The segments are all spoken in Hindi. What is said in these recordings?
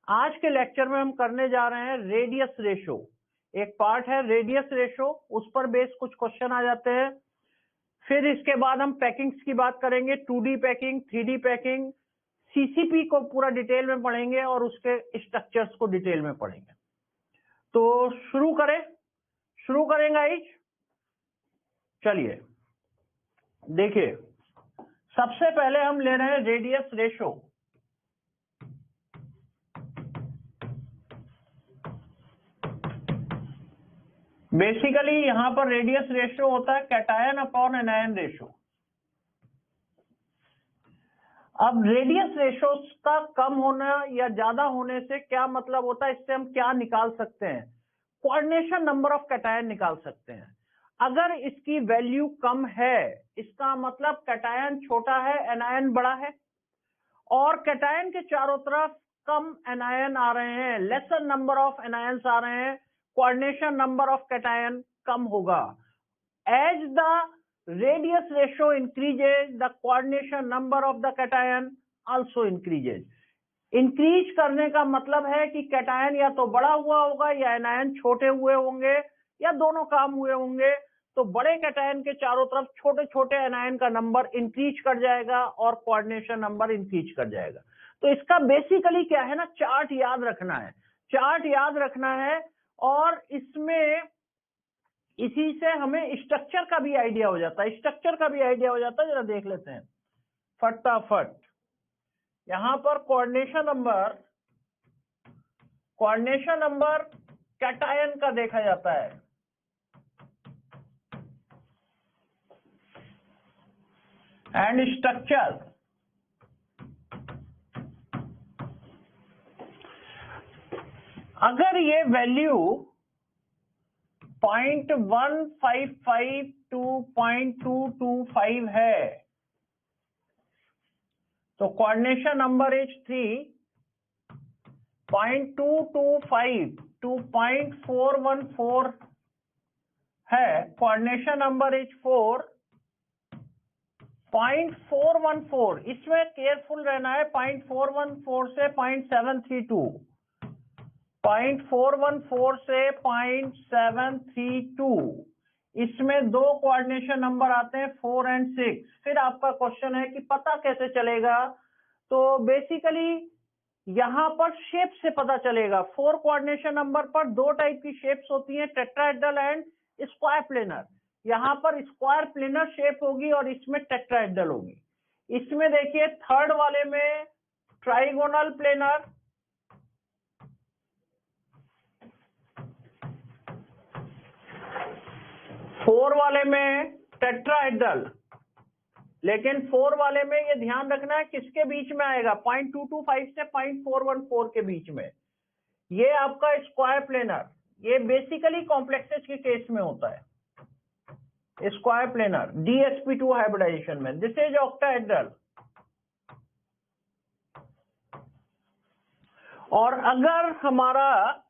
आज के लेक्चर में हम करने जा रहे हैं रेडियस रेशो। एक पार्ट है रेडियस रेशो, उस पर बेस कुछ क्वेश्चन आ जाते हैं। फिर इसके बाद हम पैकिंग्स की बात करेंगे, 2D packing, 3D packing, CCP को पूरा डिटेल में पढ़ेंगे और उसके स्ट्रक्चर्स को डिटेल में पढ़ेंगे। तो शुरू करेंगे गाइस। चलिए देखिए, सबसे पहले हम ले रहे हैं रेडियस रेशो। बेसिकली यहां पर रेडियस रेशो होता है कैटायन अपॉन एनायन रेशो। अब रेडियस रेशो का कम होना या ज्यादा होने से क्या मतलब होता है, इससे हम क्या निकाल सकते हैं? कोऑर्डिनेशन नंबर ऑफ कैटायन निकाल सकते हैं। अगर इसकी वैल्यू कम है, इसका मतलब कैटायन छोटा है, एनायन बड़ा है, और कैटायन के चारों तरफ कम एनायन आ रहे हैं, लेसर नंबर ऑफ एनायंस आ रहे हैं, कोऑर्डिनेशन नंबर ऑफ कैटायन कम होगा। As the radius ratio increases, the coordination number of the cation also increases. Increase करने का मतलब है कि कैटायन या तो बड़ा हुआ होगा या एनायन छोटे हुए होंगे या दोनों काम हुए होंगे। तो बड़े कैटायन के चारों तरफ छोटे छोटे एनायन का नंबर इंक्रीज कर जाएगा और कोऑर्डिनेशन नंबर इंक्रीज कर जाएगा। तो इसका बेसिकली क्या है ना, चार्ट याद रखना है, चार्ट याद रखना है। और इसमें इसी से हमें स्ट्रक्चर का भी आइडिया हो जाता है, स्ट्रक्चर का भी आइडिया हो जाता है। जरा देख लेते हैं फटाफट। यहां पर कोऑर्डिनेशन नंबर कैटायन का देखा जाता है। एंड स्ट्रक्चर, अगर ये वैल्यू 0.155 to 0.225 है तो कोऑर्डिनेशन नंबर इज 3, 0.225 to 0.414 है, कोऑर्डिनेशन नंबर इज 4, 0.414, इसमें केयरफुल रहना है, 0.414 से 0.732, 0.414 से 0.732, इसमें दो कोऑर्डिनेशन नंबर आते हैं 4 और 6। फिर आपका क्वेश्चन है कि पता कैसे चलेगा? तो बेसिकली यहां पर शेप से पता चलेगा। 4 कोऑर्डिनेशन नंबर पर दो टाइप की शेप्स होती हैं, टेट्राहेड्रल एंड स्क्वायर प्लेनर। यहां पर स्क्वायर प्लेनर शेप होगी और इसमें टेट्राहेड्रल होगी। इसमें देखिए थर्ड वाले में ट्राइगोनल प्लेनर, फोर वाले में टेट्राहेड्रल। लेकिन 4 वाले में ये ध्यान रखना है किसके बीच में आएगा, 0.225 से 0.414 के बीच में। ये आपका स्क्वायर प्लेनर, ये बेसिकली कॉम्प्लेक्सेज के केस में होता है स्क्वायर प्लेनर, DsP2 हाइब्रिडाइजेशन में। This is octahedral. और अगर हमारा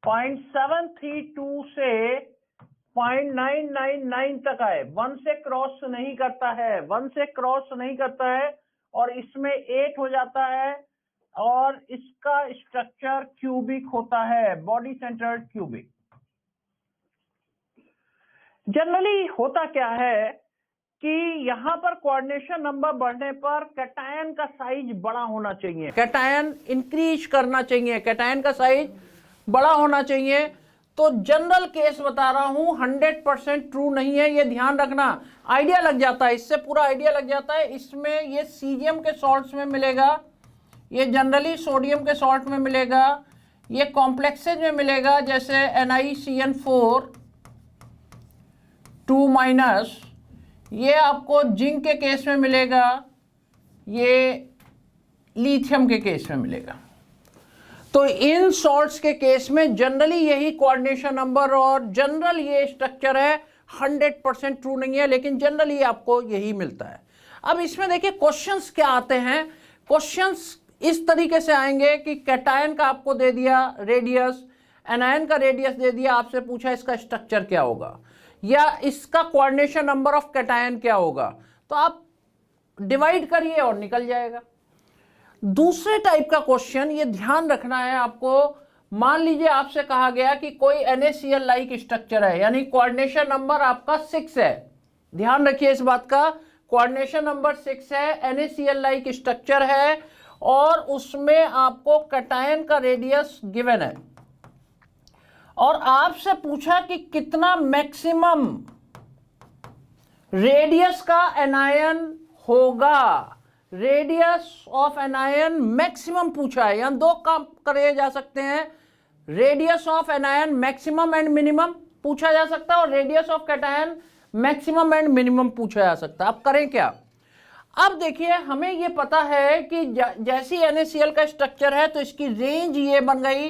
0.732 से 0.999 तक आए, 1 से क्रॉस नहीं करता है, 1 से क्रॉस नहीं करता है और इसमें 8 हो जाता है और इसका स्ट्रक्चर क्यूबिक होता है, बॉडी सेंटर्ड क्यूबिक। जनरली होता क्या है कि यहां पर कोऑर्डिनेशन नंबर बढ़ने पर कैटायन का साइज बड़ा होना चाहिए, कैटायन इंक्रीज करना चाहिए, कैटायन का साइज बड़ा होना चाहिए। तो जनरल केस बता रहा हूं, 100% ट्रू नहीं है, ये ध्यान रखना। आइडिया लग जाता है, इससे पूरा आइडिया लग जाता है। इसमें ये सीजियम के सॉल्ट्स में मिलेगा, ये जनरली सोडियम के सॉल्ट में मिलेगा, ये कॉम्प्लेक्सेज में मिलेगा जैसे NiCN4 2-, ये आपको जिंक के केस में मिलेगा, ये लिथियम के केस में मिलेगा। तो इन सॉल्ट्स के केस में जनरली यही कोऑर्डिनेशन नंबर और जनरल ये स्ट्रक्चर है। 100% ट्रू नहीं है, लेकिन जनरली आपको यही मिलता है। अब इसमें देखिए क्वेश्चंस क्या आते हैं। क्वेश्चंस इस तरीके से आएंगे कि कैटायन का आपको दे दिया रेडियस, एनायन का रेडियस दे दिया, आपसे पूछा इसका स्ट्रक्चर क्या होगा या इसका कोऑर्डिनेशन नंबर ऑफ कैटायन क्या होगा। तो आप डिवाइड करिए और निकल जाएगा। दूसरे टाइप का क्वेश्चन, ये ध्यान रखना है आपको। मान लीजिए आपसे कहा गया कि कोई NaCl लाइक स्ट्रक्चर है, यानी कोऑर्डिनेशन नंबर आपका 6 है। ध्यान रखिए इस बात का, कोऑर्डिनेशन नंबर 6 है, NaCl लाइक स्ट्रक्चर है और उसमें आपको कैटायन का रेडियस गिवन है और आपसे पूछा कि कितना मैक्सिमम रेडियस का एनायन होगा। रेडियस ऑफ एनायन मैक्सिमम पूछा है, यहां दो काम करे जा सकते हैं, radius of anion maximum and minimum पूछा जा सकता है और radius of cation maximum and minimum पूछा जा सकता है। अब करें क्या? अब देखिए हमें ये पता है कि जैसी NaCl का स्ट्रक्चर है तो इसकी रेंज ये बन गई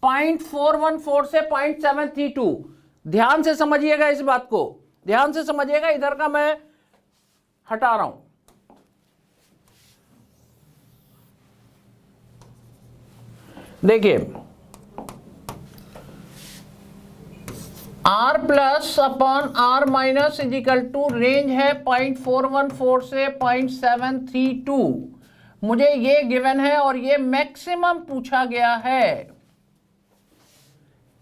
0.414 से 0.732। ध्यान से समझिएगा इस बात को, ध्यान से समझिएगा, इधर का मैं हटा रहा हूं। देखिए R plus upon R minus is equal to range है 0.414 से 0.732। मुझे ये गिवन है और ये मैक्सिमम पूछा गया है।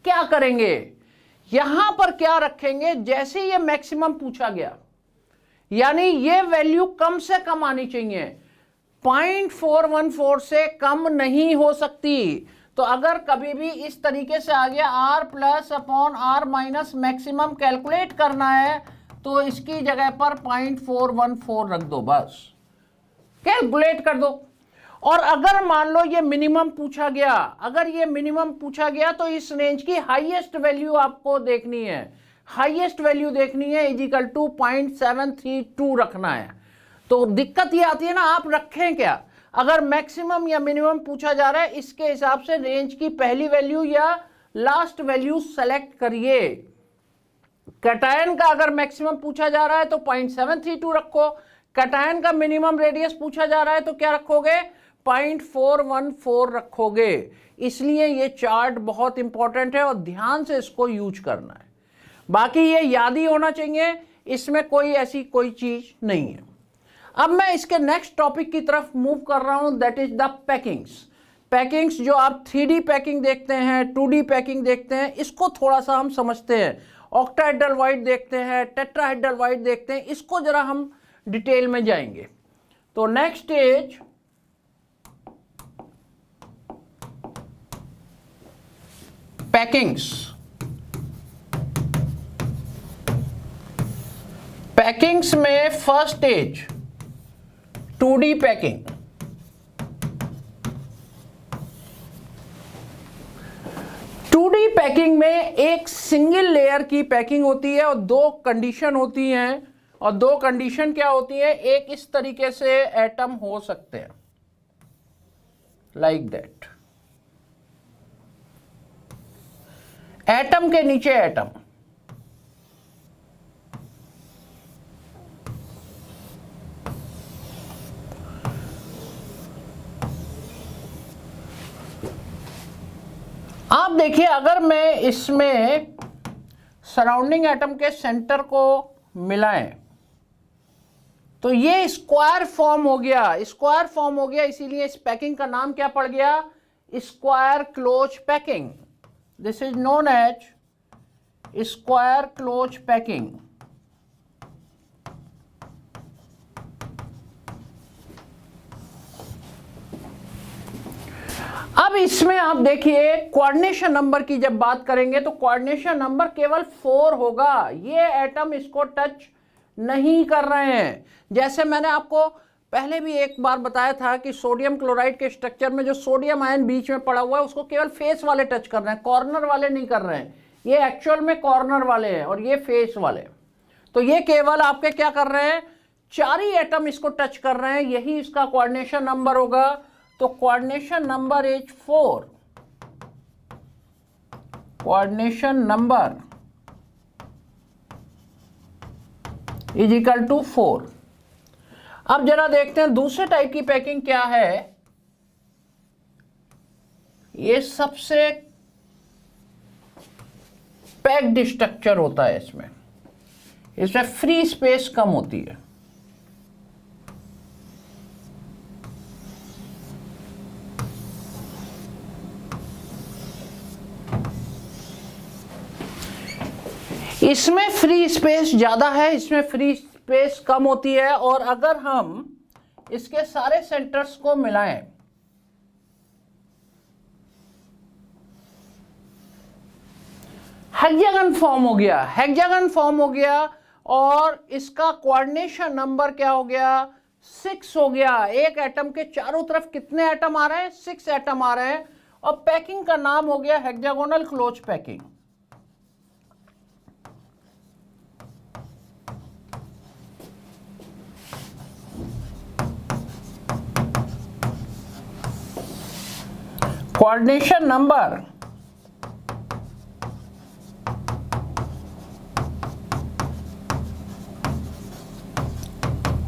क्या करेंगे यहां पर, क्या रखेंगे? जैसे ये मैक्सिमम पूछा गया यानी ये वैल्यू कम से कम आनी चाहिए, 0.414 से कम नहीं हो सकती। तो अगर कभी भी इस तरीके से आ गया R plus upon R minus maximum calculate करना है तो इसकी जगह पर 0.414 रख दो, बस कैलकुलेट कर दो। और अगर मान लो ये मिनिमम पूछा गया, अगर ये मिनिमम पूछा गया तो इस रेंज की हाईएस्ट वैल्यू आपको देखनी है, हाईएस्ट वैल्यू देखनी है इज इक्वल टू 0.732 रखना है। तो दिक्कत ये आती है ना, आप रखें क्या? अगर मैक्सिमम या मिनिमम पूछा जा रहा है इसके हिसाब से रेंज की पहली वैल्यू या लास्ट वैल्यू सेलेक्ट करिए। कैटायन का अगर मैक्सिमम पूछा जा रहा है तो 0.732 रखो, कैटायन का मिनिमम रेडियस पूछा जा रहा है तो क्या रखोगे? 0.414 रखोगे। इसलिए ये चार्ट बहुत इंपॉर्टेंट है और ध्यान से इसको यूज करना है। बाकी ये याद ही होना चाहिए, इसमें कोई ऐसी कोई चीज नहीं है। अब मैं इसके नेक्स्ट टॉपिक की तरफ मूव कर रहा हूं, that is the packings. Packings जो आप 3D पैकिंग देखते हैं, 2D पैकिंग देखते हैं, इसको थोड़ा सा हम समझते हैं। ऑक्टाहेड्रल वाइड देखते हैं, टेट्राहेड्रल वाइड देखते हैं, इसको जरा हम डिटेल में जाएंगे। तो नेक्स्ट इज पैकिंग्स। पैकिंग्स में first stage 2D packing. 2D packing में एक सिंगल लेयर की पैकिंग होती है और दो कंडीशन होती हैं। और दो कंडीशन क्या होती है? एक इस तरीके से एटम हो सकते हैं, लाइक दैट, एटम के नीचे एटम। आप देखिए अगर मैं इसमें सराउंडिंग एटम के सेंटर को मिलाएं तो ये स्क्वायर फॉर्म हो गया, स्क्वायर फॉर्म हो गया। इसीलिए इस पैकिंग का नाम क्या पड़ गया? Square close packing. This is known as square close packing. अब इसमें आप देखिए कोऑर्डिनेशन नंबर की जब बात करेंगे तो कोऑर्डिनेशन नंबर केवल 4 होगा। ये एटम इसको टच नहीं कर रहे हैं। जैसे मैंने आपको पहले भी एक बार बताया था कि सोडियम क्लोराइड के स्ट्रक्चर में जो सोडियम आयन बीच में पड़ा हुआ है उसको केवल फेस वाले टच कर रहे हैं, कॉर्नर वाले नहीं कर रहे हैं। ये एक्चुअल में कॉर्नर वाले हैं और ये फेस वाले। तो ये केवल आपके क्या कर रहे हैं? 4 ही एटम इसको टच कर रहे हैं, यही इसका कोऑर्डिनेशन नंबर होगा। तो coordination number is 4। Coordination number is equal to 4। अब जरा देखते हैं दूसरे टाइप की पैकिंग क्या है। ये सबसे पैक्ड स्ट्रक्चर होता है, इसमें फ्री स्पेस कम होती है। इसमें फ्री स्पेस ज्यादा है, इसमें फ्री स्पेस कम होती है। और अगर हम इसके सारे सेंटर्स को मिलाएं, हेक्सागन फॉर्म हो गया, हेक्सागन फॉर्म हो गया। और इसका कोऑर्डिनेशन नंबर क्या हो गया? 6 हो गया। एक एटम के चारों तरफ कितने एटम आ रहे हैं? 6 एटम आ रहे हैं। और पैकिंग का नाम हो गया hexagonal close packing. Coordination number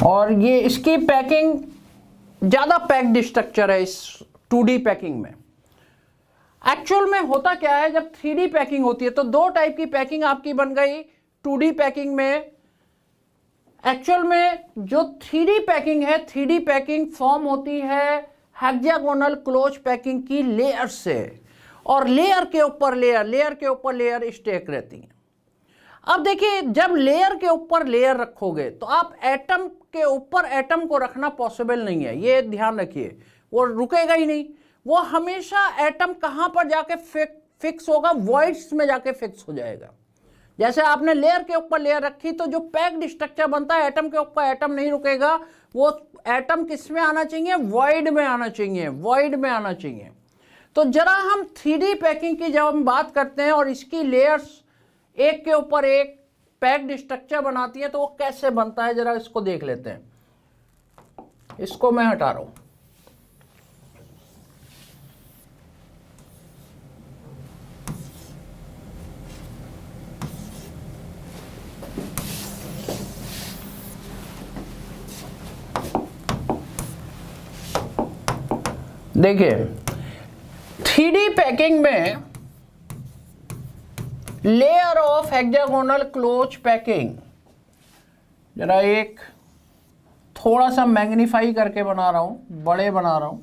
और ये इसकी पैकिंग ज्यादा पैक्ड स्ट्रक्चर है इस 2D पैकिंग में। एक्चुअल में होता क्या है, जब 3D पैकिंग होती है तो दो टाइप की पैकिंग आपकी बन गई 2D पैकिंग में। एक्चुअल में जो 3D पैकिंग है, 3D पैकिंग फॉर्म होती है हेक्सागोनल क्लोज पैकिंग की लेयर से, और लेयर के ऊपर लेयर, लेयर के ऊपर लेयर स्टेक रहती है। अब देखिए, जब लेयर के ऊपर लेयर रखोगे तो आप एटम के ऊपर एटम को रखना पॉसिबल नहीं है, ये ध्यान रखिए। वो रुकेगा ही नहीं, वो हमेशा एटम कहां पर जाके फिक्स होगा? वॉइड्स में जाके फिक्स हो जाएगा। जैसे आपने लेयर के ऊपर लेयर रखी तो जो पैक्ड स्ट्रक्चर बनता है, एटम के ऊपर एटम नहीं रुकेगा, वो एटम किस में आना चाहिए? वॉइड में आना चाहिए, वॉइड में आना चाहिए। तो जरा हम 3D पैकिंग की जब हम बात करते हैं और इसकी लेयर्स एक के ऊपर एक पैक्ड स्ट्रक्चर बनाती है तो वो कैसे बनता है, जरा इसको देख लेते हैं। इसको मैं हटा रहा हूं। देखिए, 3D पैकिंग में layer of hexagonal close packing, जरा एक थोड़ा सा मैग्नीफाई करके बना रहा हूं, बड़े बना रहा हूं।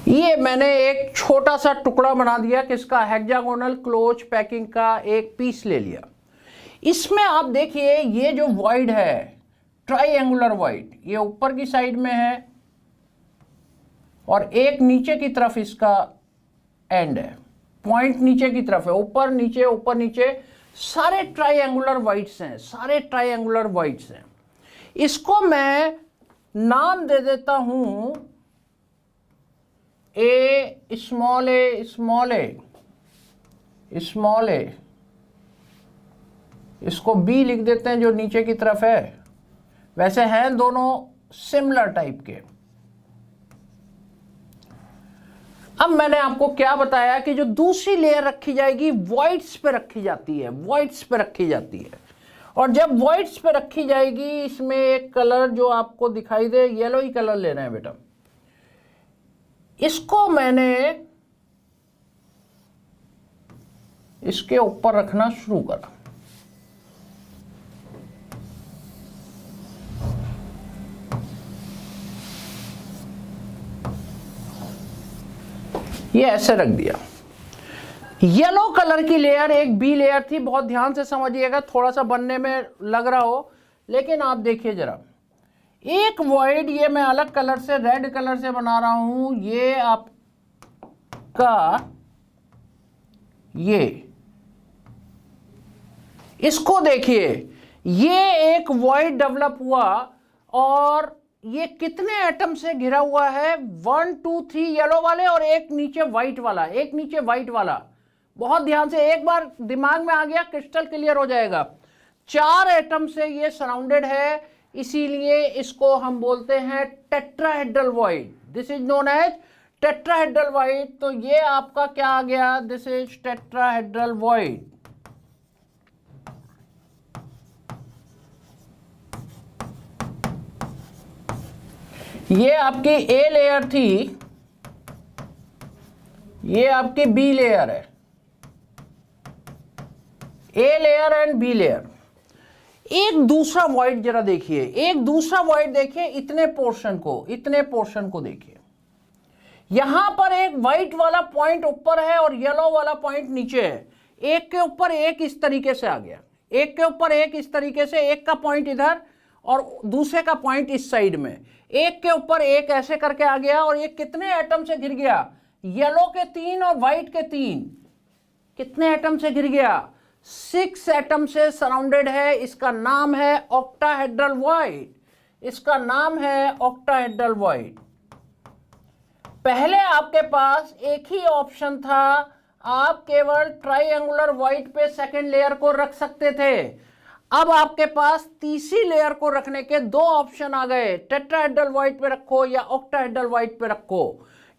ये मैंने एक छोटा सा टुकड़ा बना दिया, किसका? हेक्सागोनल क्लोज पैकिंग का एक पीस ले लिया। इसमें आप देखिए, ये जो वॉइड है, ट्राइएंगुलर वॉइड, ये ऊपर की साइड में है और एक नीचे की तरफ इसका एंड है, पॉइंट नीचे की तरफ है। ऊपर नीचे, ऊपर नीचे, सारे ट्राइएंगुलर वॉइड्स हैं, सारे ट्राइएंगुलर वॉइड्स हैं। इसको मैं नाम दे देता हूं ए स्मॉल ए स्मॉल ए स्मॉल ए, इसको बी लिख देते हैं जो नीचे की तरफ है। वैसे हैं दोनों सिमिलर टाइप के। अब मैंने आपको क्या बताया कि जो दूसरी लेयर रखी जाएगी वॉइड्स पे रखी जाती है, वॉइड्स पे रखी जाती है। और जब वॉइड्स पे रखी जाएगी, इसमें एक कलर जो आपको दिखाई दे, येलो ही कलर लेना है बेटा। इसको मैंने इसके ऊपर रखना शुरू करा। ये ऐसे रख दिया। येलो कलर की लेयर एक बी लेयर थी, बहुत ध्यान से समझिएगा, थोड़ा सा बनने में लग रहा हो, लेकिन आप देखिए जरा, एक वॉइड ये मैं अलग कलर से, रेड कलर से बना रहा हूं। ये आपका ये, इसको देखिए, ये एक वॉइड डेवलप हुआ और ये कितने एटम से घिरा हुआ है? 1 2 3 येलो वाले और एक नीचे व्हाइट वाला, एक नीचे व्हाइट वाला। बहुत ध्यान से, एक बार दिमाग में आ गया क्रिस्टल क्लियर हो जाएगा। 4 एटम से ये सराउंडेड है, इसीलिए इसको हम बोलते हैं tetrahedral void. This is known as tetrahedral void. तो ये आपका क्या आ गया? This is tetrahedral void. ये आपकी ए लेयर थी, ये आपकी बी लेयर है, A layer and B layer. एक दूसरा वॉइड जरा देखिए, एक दूसरा वॉइड देखिए, इतने पोर्शन को देखिए। यहां पर एक व्हाइट वाला पॉइंट ऊपर है और येलो वाला पॉइंट नीचे है। एक के ऊपर एक इस तरीके से आ गया, एक के ऊपर एक इस तरीके से, एक का पॉइंट इधर और दूसरे का पॉइंट इस साइड में, एक के ऊपर एक ऐसे करके आ गया। और ये कितने एटम से गिर गया? येलो के 3 और व्हाइट के 3। कितने एटम से गिर गया? 6 एटम से सराउंडेड है। इसका नाम है ऑक्टाहेड्रल वॉइड, इसका नाम है ऑक्टाहेड्रल वॉइड। पहले आपके पास एक ही ऑप्शन था, आप केवल ट्राइएंगुलर वॉइड पे सेकेंड लेयर को रख सकते थे। अब आपके पास तीसरी लेयर को रखने के 2 ऑप्शन आ गए, टेट्राहेड्रल वॉइड पे रखो या ऑक्टाहेड्रल वॉइड पे रखो,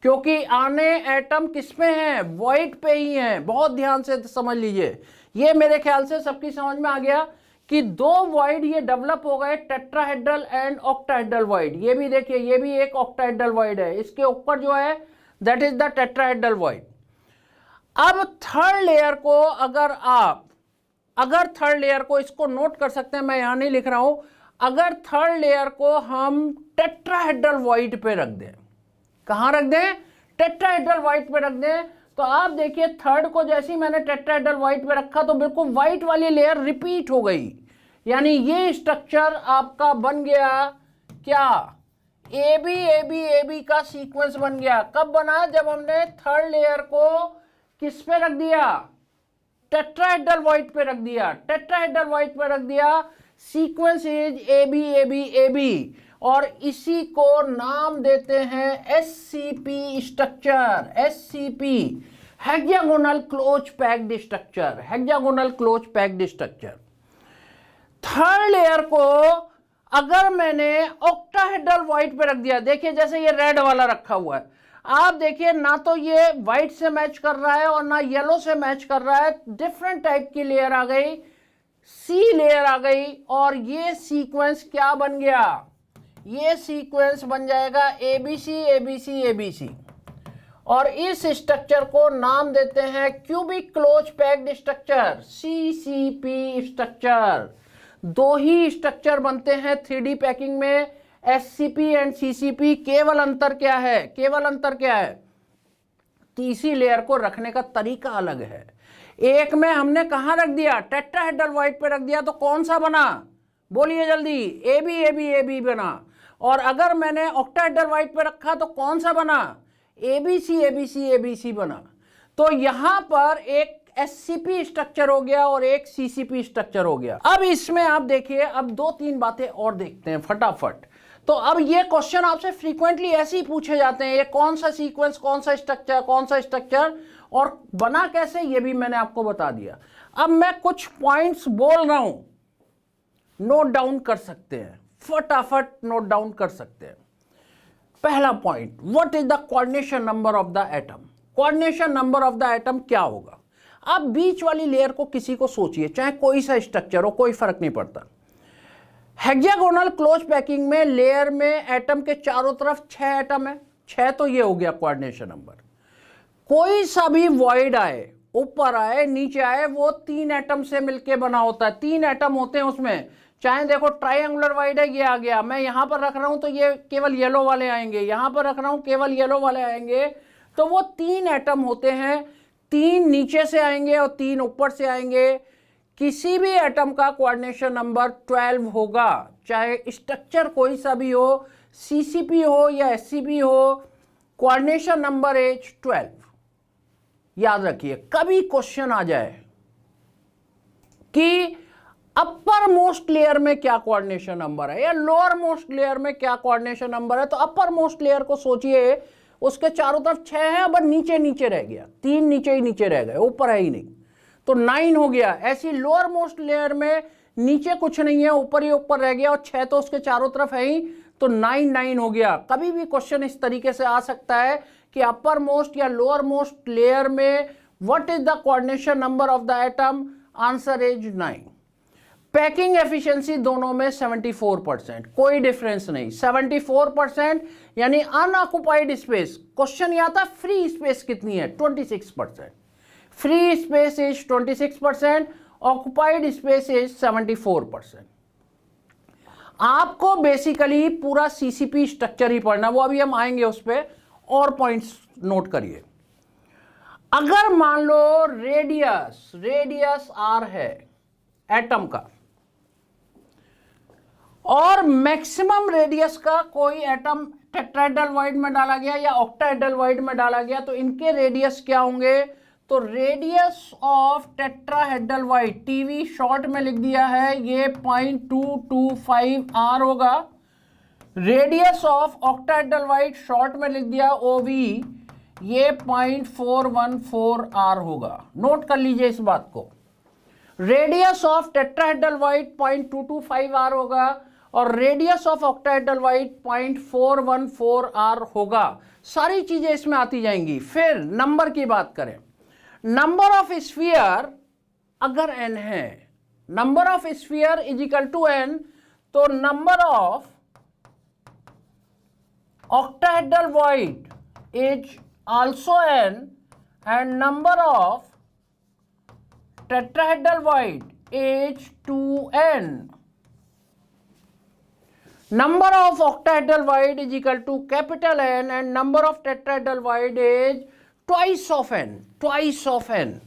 क्योंकि आने एटम किस पे हैं? वॉइड पे ही हैं। बहुत ध्यान से समझ लीजिए, ये मेरे ख्याल से सबकी समझ में आ गया कि 2 वॉइड ये डेवलप हो गए, टेट्राहेड्रल एंड ऑक्टाहेड्रल वॉइड। ये भी देखिए, ये भी एक ऑक्टाहेड्रल वॉइड है, इसके ऊपर जो है that is the tetrahedral void. अब थर्ड लेयर को अगर थर्ड लेयर को, इसको नोट कर सकते हैं, मैं यहां नहीं लिख रहा हूं, अगर थर्ड लेयर को हम टेट्राहेड्रल वॉइड पे रख दें, कहां रख दें? टेट्राहेड्रल वॉइड पे रख दें, तो आप देखिए थर्ड को जैसे ही मैंने टेट्राहेड्रल वॉइड पे रखा तो बिल्कुल व्हाइट वाली लेयर रिपीट हो गई। यानी ये स्ट्रक्चर आपका बन गया क्या? ए बी का सीक्वेंस बन गया। कब बना? जब हमने थर्ड लेयर को किस पे रख दिया? टेट्राहेड्रल वॉइड पे रख दिया, टेट्राहेड्रल वॉइड पे रख दिया। सीक्वेंस इज ए बी और इसी को नाम देते हैं SCP structure, SCP, hexagonal close packed structure, hexagonal close packed structure. Third layer को अगर मैंने ऑक्टाहेड्रल वॉइड पे रख दिया, देखिए जैसे ये रेड वाला रखा हुआ है, आप देखिए ना तो ये व्हाइट से मैच कर रहा है और ना येलो से मैच कर रहा है, डिफरेंट टाइप की लेयर आ गई, सी लेयर आ गई। और ये सीक्वेंस क्या बन गया? ये सीक्वेंस बन जाएगा एबीसी एबीसी एबीसी। और इस स्ट्रक्चर को नाम देते हैं cubic close packed structure, CCP structure. 2 ही स्ट्रक्चर बनते हैं 3D पैकिंग में, एससीपी एंड सीसीपी। केवल अंतर क्या है? केवल अंतर क्या है? तीसरी लेयर को रखने का तरीका अलग है। एक में हमने कहां रख दिया? टेट्राहेड्रल वॉइड पे रख दिया, तो कौन सा बना? बोलिए जल्दी। ए बी बना। और अगर मैंने ऑक्टाहेड्रल वॉइड पे रखा तो कौन सा बना? एबीसी बना। तो यहां पर एक एससीपी स्ट्रक्चर हो गया और एक सीसीपी स्ट्रक्चर हो गया। अब इसमें आप देखिए, अब 2-3 बातें और देखते हैं फटाफट। तो अब ये क्वेश्चन आपसे फ्रीक्वेंटली ऐसे ही पूछे जाते हैं, ये कौन सा सीक्वेंस, कौन सा स्ट्रक्चर, कौन सा स्ट्रक्चर और बना कैसे, ये भी मैंने आपको बता दिया। अब मैं कुछ पॉइंट्स बोल रहा हूं, नोट डाउन कर सकते हैं, फटाफट नोट डाउन कर सकते हैं। पहला point, what is the coordination number of the atom? Coordination number of the atom क्या होगा? आप बीच वाली लेयर को किसी को सोचिए, चाहे कोई सा स्ट्रक्चर हो, कोई फर्क नहीं पड़ता। हेक्सागोनल क्लोज पैकिंग में लेयर में एटम के चारों तरफ 6 एटम है, 6 तो ये हो गया कोऑर्डिनेशन नंबर। कोई सा भी वॉइड आए, ऊपर आए नीचे आए, वो 3 एटम से मिलके बना होता है। 3 एटम होते हैं उसमें, चाहे देखो ट्राइएंगुलर वॉइड है, ये आ गया, मैं यहां पर रख रहा हूं तो ये केवल येलो वाले आएंगे, यहां पर रख रहा हूं केवल येलो वाले आएंगे। तो वो 3 एटम होते हैं, 3 नीचे से आएंगे और 3 ऊपर से आएंगे। किसी भी एटम का कोऑर्डिनेशन नंबर 12 होगा, चाहे स्ट्रक्चर कोई सा भी हो, सीसीपी हो या एससीपी हो, कोऑर्डिनेशन नंबर इज 12। याद रखिए, कभी क्वेश्चन आ जाए कि अपर मोस्ट लेयर में क्या कोऑर्डिनेशन नंबर है या लोअर मोस्ट लेयर में क्या कोऑर्डिनेशन नंबर है, तो अपर मोस्ट लेयर को सोचिए, उसके चारों तरफ 6 है, अब नीचे नीचे रह गया, 3 नीचे ही नीचे रह गए, ऊपर है ही नहीं, तो 9 हो गया। ऐसी लोअर मोस्ट लेयर में नीचे कुछ नहीं है, ऊपर ही ऊपर रह गया और 6 तो उसके चारों तरफ है ही, तो 9 हो गया। कभी भी क्वेश्चन इस तरीके से आ सकता है कि अपर मोस्ट या लोअर मोस्ट लेयर में what is the coordination number of the atom? Answer is 9। Packing efficiency दोनों में 74%, कोई डिफरेंस नहीं। 74% यानी अनऑक्युपाइड स्पेस, क्वेश्चन यह था फ्री स्पेस कितनी है, 26%। Free space is 26%, occupied space is 74%। आपको बेसिकली पूरा सीसीपी स्ट्रक्चर ही पढ़ना, वो अभी हम आएंगे उस पर, और पॉइंट्स नोट करिए। अगर मान लो रेडियस आर है एटम का, और मैक्सिमम रेडियस का कोई एटम टेट्राहेड्रल वाइड में डाला गया या ऑक्टाहेड्रल वाइड में डाला गया, तो इनके रेडियस क्या होंगे, तो radius of tetrahedral wide, TV short में लिख दिया है, ये 0.225 आर होगा। Radius of octahedral wide short में लिख दिया ओवी, ये 0.414 आर होगा। नोट कर लीजिए इस बात को। Radius of tetrahedral void 0.225 R होगा और radius of octahedral void 0.414 R होगा। सारी चीजें इसमें आती जाएंगी। फिर नंबर की बात करें, नंबर ऑफ स्फीयर अगर n है, number of sphere is equal to n, तो number of octahedral void is also n and number of tetrahedral void is 2n. Number of octahedral void is equal to capital N and number of tetrahedral void is twice of n,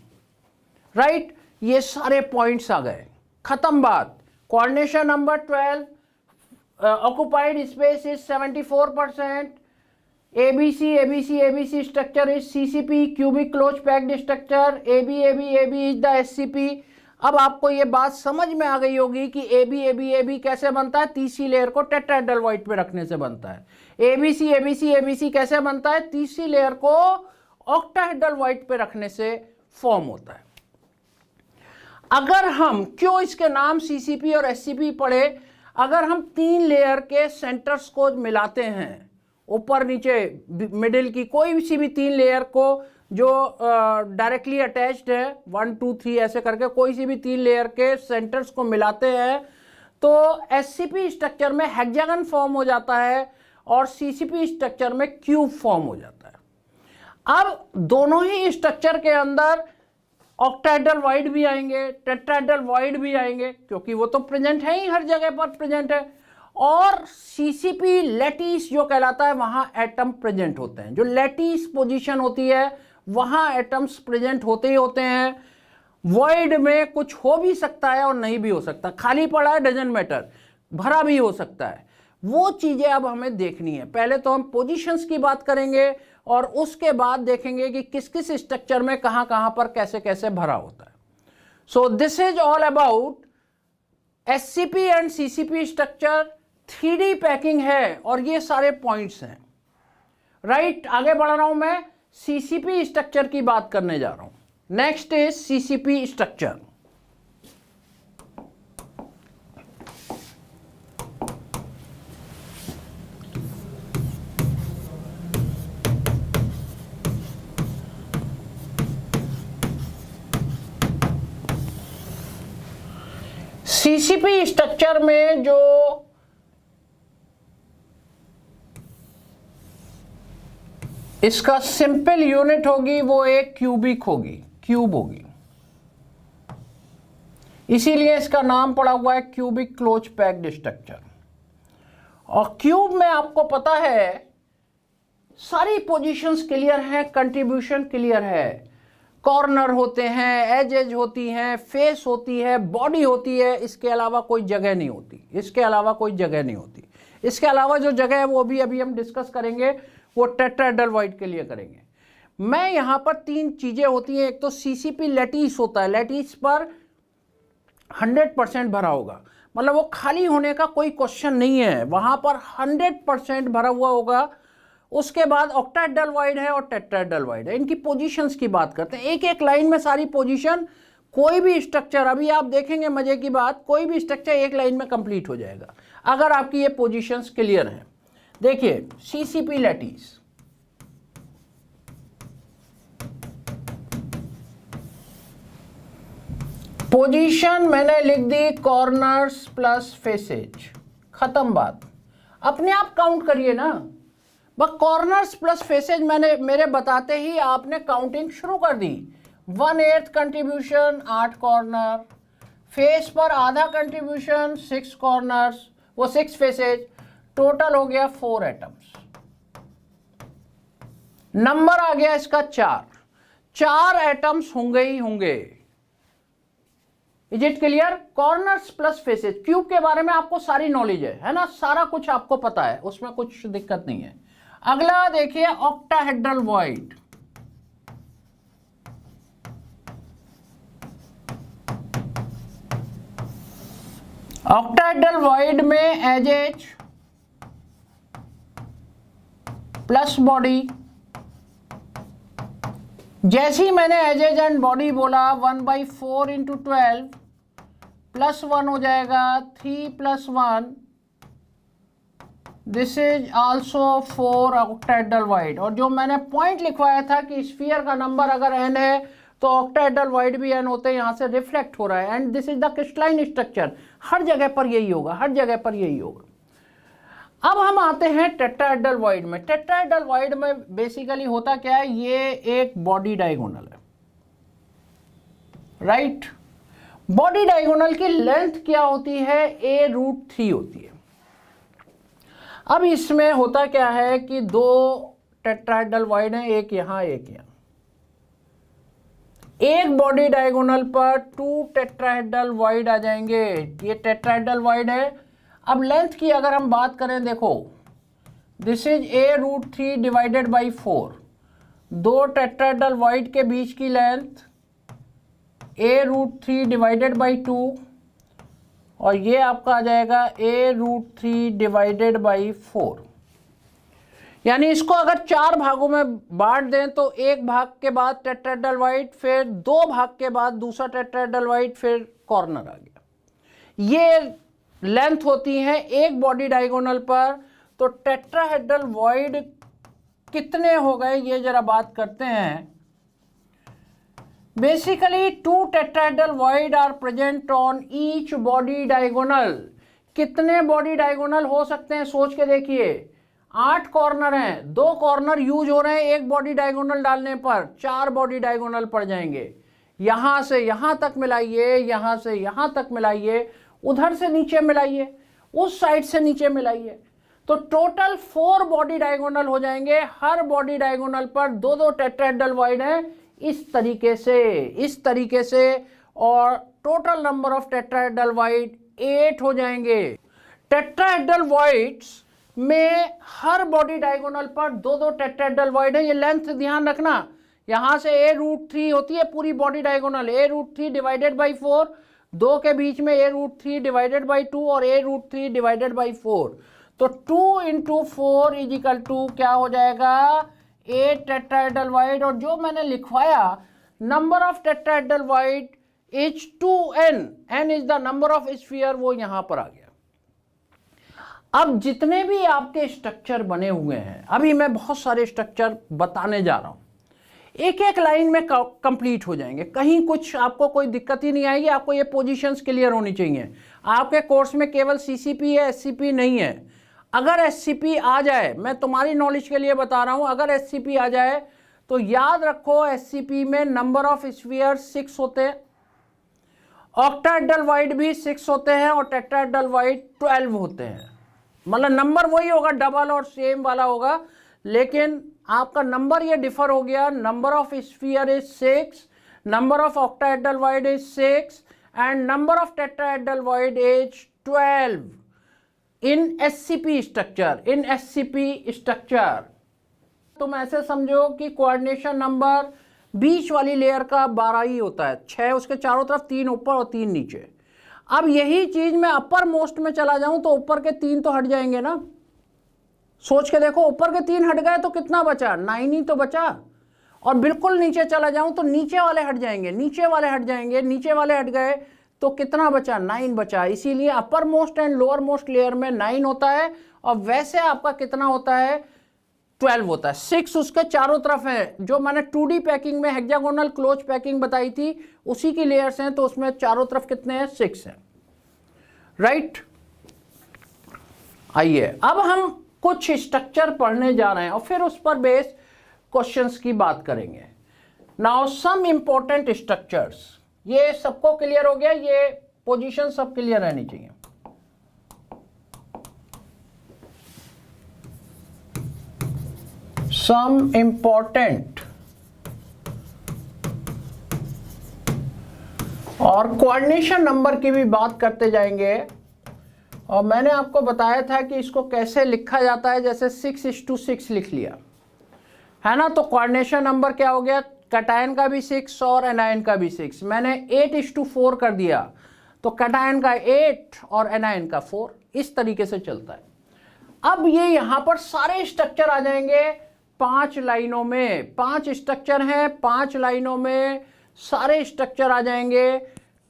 right? ये सारे पॉइंट्स आ गए, खत्म बात। Coordination number 12, occupied space is 74%, ABC structure is CCP, cubic closed packed structure, AB is the SCP। अब आपको ये बात समझ में आ गई होगी कि AB कैसे बनता है, तीसरी लेयर को टेट्राहेड्रल वाइड पे रखने से बनता है। ABC कैसे बनता है, तीसरी लेयर को ऑक्टाहेड्रल वाइड पे रखने से फॉर्म होता है। अगर हम, क्यों इसके नाम CCP और SCP पढ़े, अगर हम 3 लेयर के सेंटर्स को मिलाते हैं, ऊपर नीचे मिडिल की कोई सी भी 3 लेयर को जो डायरेक्टली अटैच्ड है, 1 2 3 ऐसे करके कोई सी भी 3 लेयर के सेंटर्स को मिलाते हैं, तो SCP स्ट्रक्चर में हेक्सागन फॉर्म हो जाता है और CCP स्ट्रक्चर में क्यूब फॉर्म हो जाता है। अब दोनों ही स्ट्रक्चर के अंदर ऑक्टाहेड्रल वाइड भी आएंगे, टेट्राहेड्रल वाइड भी आएंगे, क्योंकि वो तो प्रेजेंट है ही, हर जगह पर प्रेजेंट है। और CCP लैटिस जो कहलाता है, वहां एटम प्रेजेंट होते हैं। जो लैटिस पोजीशन होती है वहां एटम्स प्रेजेंट होते ही होते हैं। वॉइड में कुछ हो भी सकता है और नहीं भी हो सकता, खाली पड़ा है डजंट मैटर, भरा भी हो सकता है। वो चीजें अब हमें देखनी है। पहले तो हम पोजीशंस की बात करेंगे और उसके बाद देखेंगे कि किस किस स्ट्रक्चर में कहां कहां पर कैसे कैसे भरा होता है। So this is all about SCP and CCP structure. 3D packing है और ये सारे पॉइंट्स हैं, राइट। आगे बढ़ रहा हूं मैं, CCP स्ट्रक्चर की बात करने जा रहा हूं। Next is CCP structure. CCP structure में जो इसका सिंपल यूनिट होगी वो एक क्यूबिक होगी, क्यूब होगी, इसीलिए इसका नाम पड़ा हुआ है क्यूबिक क्लोज पैक्ड स्ट्रक्चर। और क्यूब में आपको पता है सारी पोजीशंस क्लियर हैं, कंट्रीब्यूशन क्लियर है। कॉर्नर होते हैं, एजेज होती हैं, फेस होती है, बॉडी होती है, इसके अलावा कोई जगह नहीं होती, इसके अलावा कोई जगह नहीं होती। इसके अलावा जो जगह है वो भी अभी हम डिस्कस करेंगे, वो टेट्राहेड्रल वाइड के लिए करेंगे। मैं यहां पर 3 चीजें होती हैं। एक तो CCP लैटिस होता है, लैटिस पर 100% भरा होगा, मतलब वो खाली होने का कोई क्वेश्चन नहीं है, वहां पर 100% भरा हुआ होगा। उसके बाद ऑक्टाहेड्रल वाइड है और टेट्राहेड्रल वाइड है। इनकी पोजीशंस की बात करते हैं, एक एक लाइन में सारी पोजीशन। कोई भी स्ट्रक्चर, अभी आप देखेंगे मजे की बात, कोई भी स्ट्रक्चर एक लाइन में कंप्लीट हो जाएगा अगर आपकी ये पोजीशंस क्लियर हैं। देखिए CCP लैटिस, पोजीशन मैंने लिख दी कॉर्नर्स प्लस फेसेज, खत्म बात। अपने आप काउंट करिए ना, बस कॉर्नर्स प्लस फेसेज मैंने मेरे बताते ही आपने काउंटिंग शुरू कर दी। 1/8 कंट्रीब्यूशन 8 कॉर्नर, फेस पर आधा कंट्रीब्यूशन 6 कॉर्नर्स, वो 6 फेसेज, टोटल हो गया 4 एटम्स। नंबर आ गया इसका 4 एटम्स होंगे ही होंगे। Is it clear? Corners plus faces, cube के बारे में आपको सारी नॉलेज है ना, सारा कुछ आपको पता है, उसमें कुछ दिक्कत नहीं है। अगला देखिए ऑक्टाहेड्रल वॉइड। ऑक्टाहेड्रल वॉइड में एज प्लस बॉडी, जैसे ही मैंने एजेज एंड बॉडी बोला 1/4 इंटू 12 +1 हो जाएगा 3 + 1, this is also 4 octahedral void. और जो मैंने पॉइंट लिखवाया था कि स्फीयर का नंबर अगर n है तो ऑक्टाहेड्रल वॉइड भी n होते हैं, यहां से रिफ्लेक्ट हो रहा है। And this is the crystalline structure, हर जगह पर यही होगा, हर जगह पर यही होगा। अब हम आते हैं टेट्राहेड्रल वॉइड में। टेट्राहेड्रल वॉइड में बेसिकली होता क्या है, ये एक बॉडी डायगोनल है, राइट। बॉडी डायगोनल की लेंथ क्या होती है, a√3 होती है। अब इसमें होता क्या है कि 2 टेट्राहेड्रल वॉइड है, एक यहां एक यहां। एक बॉडी डायगोनल पर 2 टेट्राहेड्रल वॉइड आ जाएंगे, ये टेट्राहेड्रल वॉइड है। अब लेंथ की अगर हम बात करें, देखो this is a√3 divided by 4, 2 tetrahedral void के बीच की लेंथ a√3 डिवाइडेड बाई 2, और ये आपका आ जाएगा a√3 डिवाइडेड बाई 4। यानी इसको अगर 4 भागों में बांट दें तो एक भाग के बाद टेट्राहेड्रल वॉइड, फिर 2 भाग के बाद दूसरा टेट्राहेड्रल वॉइड, फिर कॉर्नर आ गया। ये लेंथ होती है एक बॉडी डायगोनल पर। तो टेट्राहेड्रल वॉइड कितने हो गए ये जरा बात करते हैं। Basically 2 tetrahedral void are present on each body diagonal. कितने बॉडी डायगोनल हो सकते हैं सोच के देखिए, 8 कॉर्नर हैं, 2 कॉर्नर यूज हो रहे हैं एक बॉडी डायगोनल डालने पर, 4 बॉडी डायगोनल पड़ जाएंगे। यहां से यहां तक मिलाइए, यहां से यहां तक मिलाइए, उधर से नीचे मिलाइए, उस साइड से नीचे मिलाइए, तो टोटल 4 बॉडी डायगोनल हो जाएंगे। हर बॉडी डायगोनल पर 2-2 टेट्राहेड्रल वॉइड हैं, इस तरीके से, और total number of tetrahedral void 8 हो जाएंगे। टेट्राहेड्रल वॉइड्स में हर बॉडी डायगोनल पर 2-2 टेट्राहेड्रल वॉइड है। ये लेंथ ध्यान रखना, यहां से a√3 होती है पूरी body diagonal, a√3 divided by 4, 2 के बीच में a√3 डिवाइडेड बाई 2 और a√3 डिवाइडेड बाई 4। तो 2 × 4 = क्या हो जाएगा, 8 टेट्राहेड्रल वॉइड। और जो मैंने लिखवाया number of tetrahedral void is 2n, n is the number of sphere, वो यहां पर आ गया। अब जितने भी आपके स्ट्रक्चर बने हुए हैं, अभी मैं बहुत सारे स्ट्रक्चर बताने जा रहा हूं, एक एक लाइन में कंप्लीट हो जाएंगे, कहीं कुछ आपको कोई दिक्कत ही नहीं आएगी। आपको ये पोजीशंस क्लियर होनी चाहिए। आपके कोर्स में केवल सीसीपी है, एससीपी नहीं है। अगर एससीपी आ जाए, मैं तुम्हारी नॉलेज के लिए बता रहा हूं, अगर एससीपी आ जाए तो याद रखो एससीपी में नंबर ऑफ स्फीयर 6 होते हैं, ऑक्टाहेड्रल वॉइड भी 6 होते हैं और टेट्राहेड्रल वॉइड 12 होते हैं। मतलब नंबर वही होगा, डबल और सेम वाला होगा, लेकिन आपका नंबर ये डिफर हो गया। Number of sphere is 6, number of octahedral void is 6 and number of tetrahedral void is 12 in SCP structure. तुम ऐसे समझो कि कोऑर्डिनेशन नंबर बीच वाली लेयर का 12 ही होता है, 6 उसके चारों तरफ, 3 ऊपर और 3 नीचे। अब यही चीज मैं अपर मोस्ट में चला जाऊं तो ऊपर के 3 तो हट जाएंगे ना। सोच के देखो, ऊपर के 3 हट गए तो कितना बचा, 9 ही तो बचा। और बिल्कुल नीचे चला जाऊं तो नीचे वाले हट जाएंगे, नीचे वाले हट गए तो कितना बचा, 9 बचा। इसीलिए upper most and lower most layer में 9 होता है। और वैसे आपका कितना होता है, 12 होता है। 6 उसके चारों तरफ है, जो मैंने 2D पैकिंग में हेक्सागोनल क्लोज पैकिंग बताई थी उसी की लेयर्स हैं, तो उसमें चारों तरफ कितने हैं? 6 हैं, राइट। आइए अब हम कुछ स्ट्रक्चर पढ़ने जा रहे हैं और फिर उस पर बेस क्वेश्चंस की बात करेंगे। नाउ सम इंपॉर्टेंट स्ट्रक्चर्स, ये सबको क्लियर हो गया? ये पोजीशन सब क्लियर रहनी चाहिए। सम इंपॉर्टेंट और कोऑर्डिनेशन नंबर की भी बात करते जाएंगे। और मैंने आपको बताया था कि इसको कैसे लिखा जाता है, जैसे 6:6 लिख लिया है ना, तो कोऑर्डिनेशन नंबर क्या हो गया? कैटायन का भी 6 और एनायन का भी 6। मैंने 8:4 कर दिया, तो कैटायन का 8 और एनायन का 4। इस तरीके से चलता है। अब ये यहां पर सारे स्ट्रक्चर आ जाएंगे 5 लाइनों में। 5 स्ट्रक्चर हैं, 5 लाइनों में सारे स्ट्रक्चर आ जाएंगे,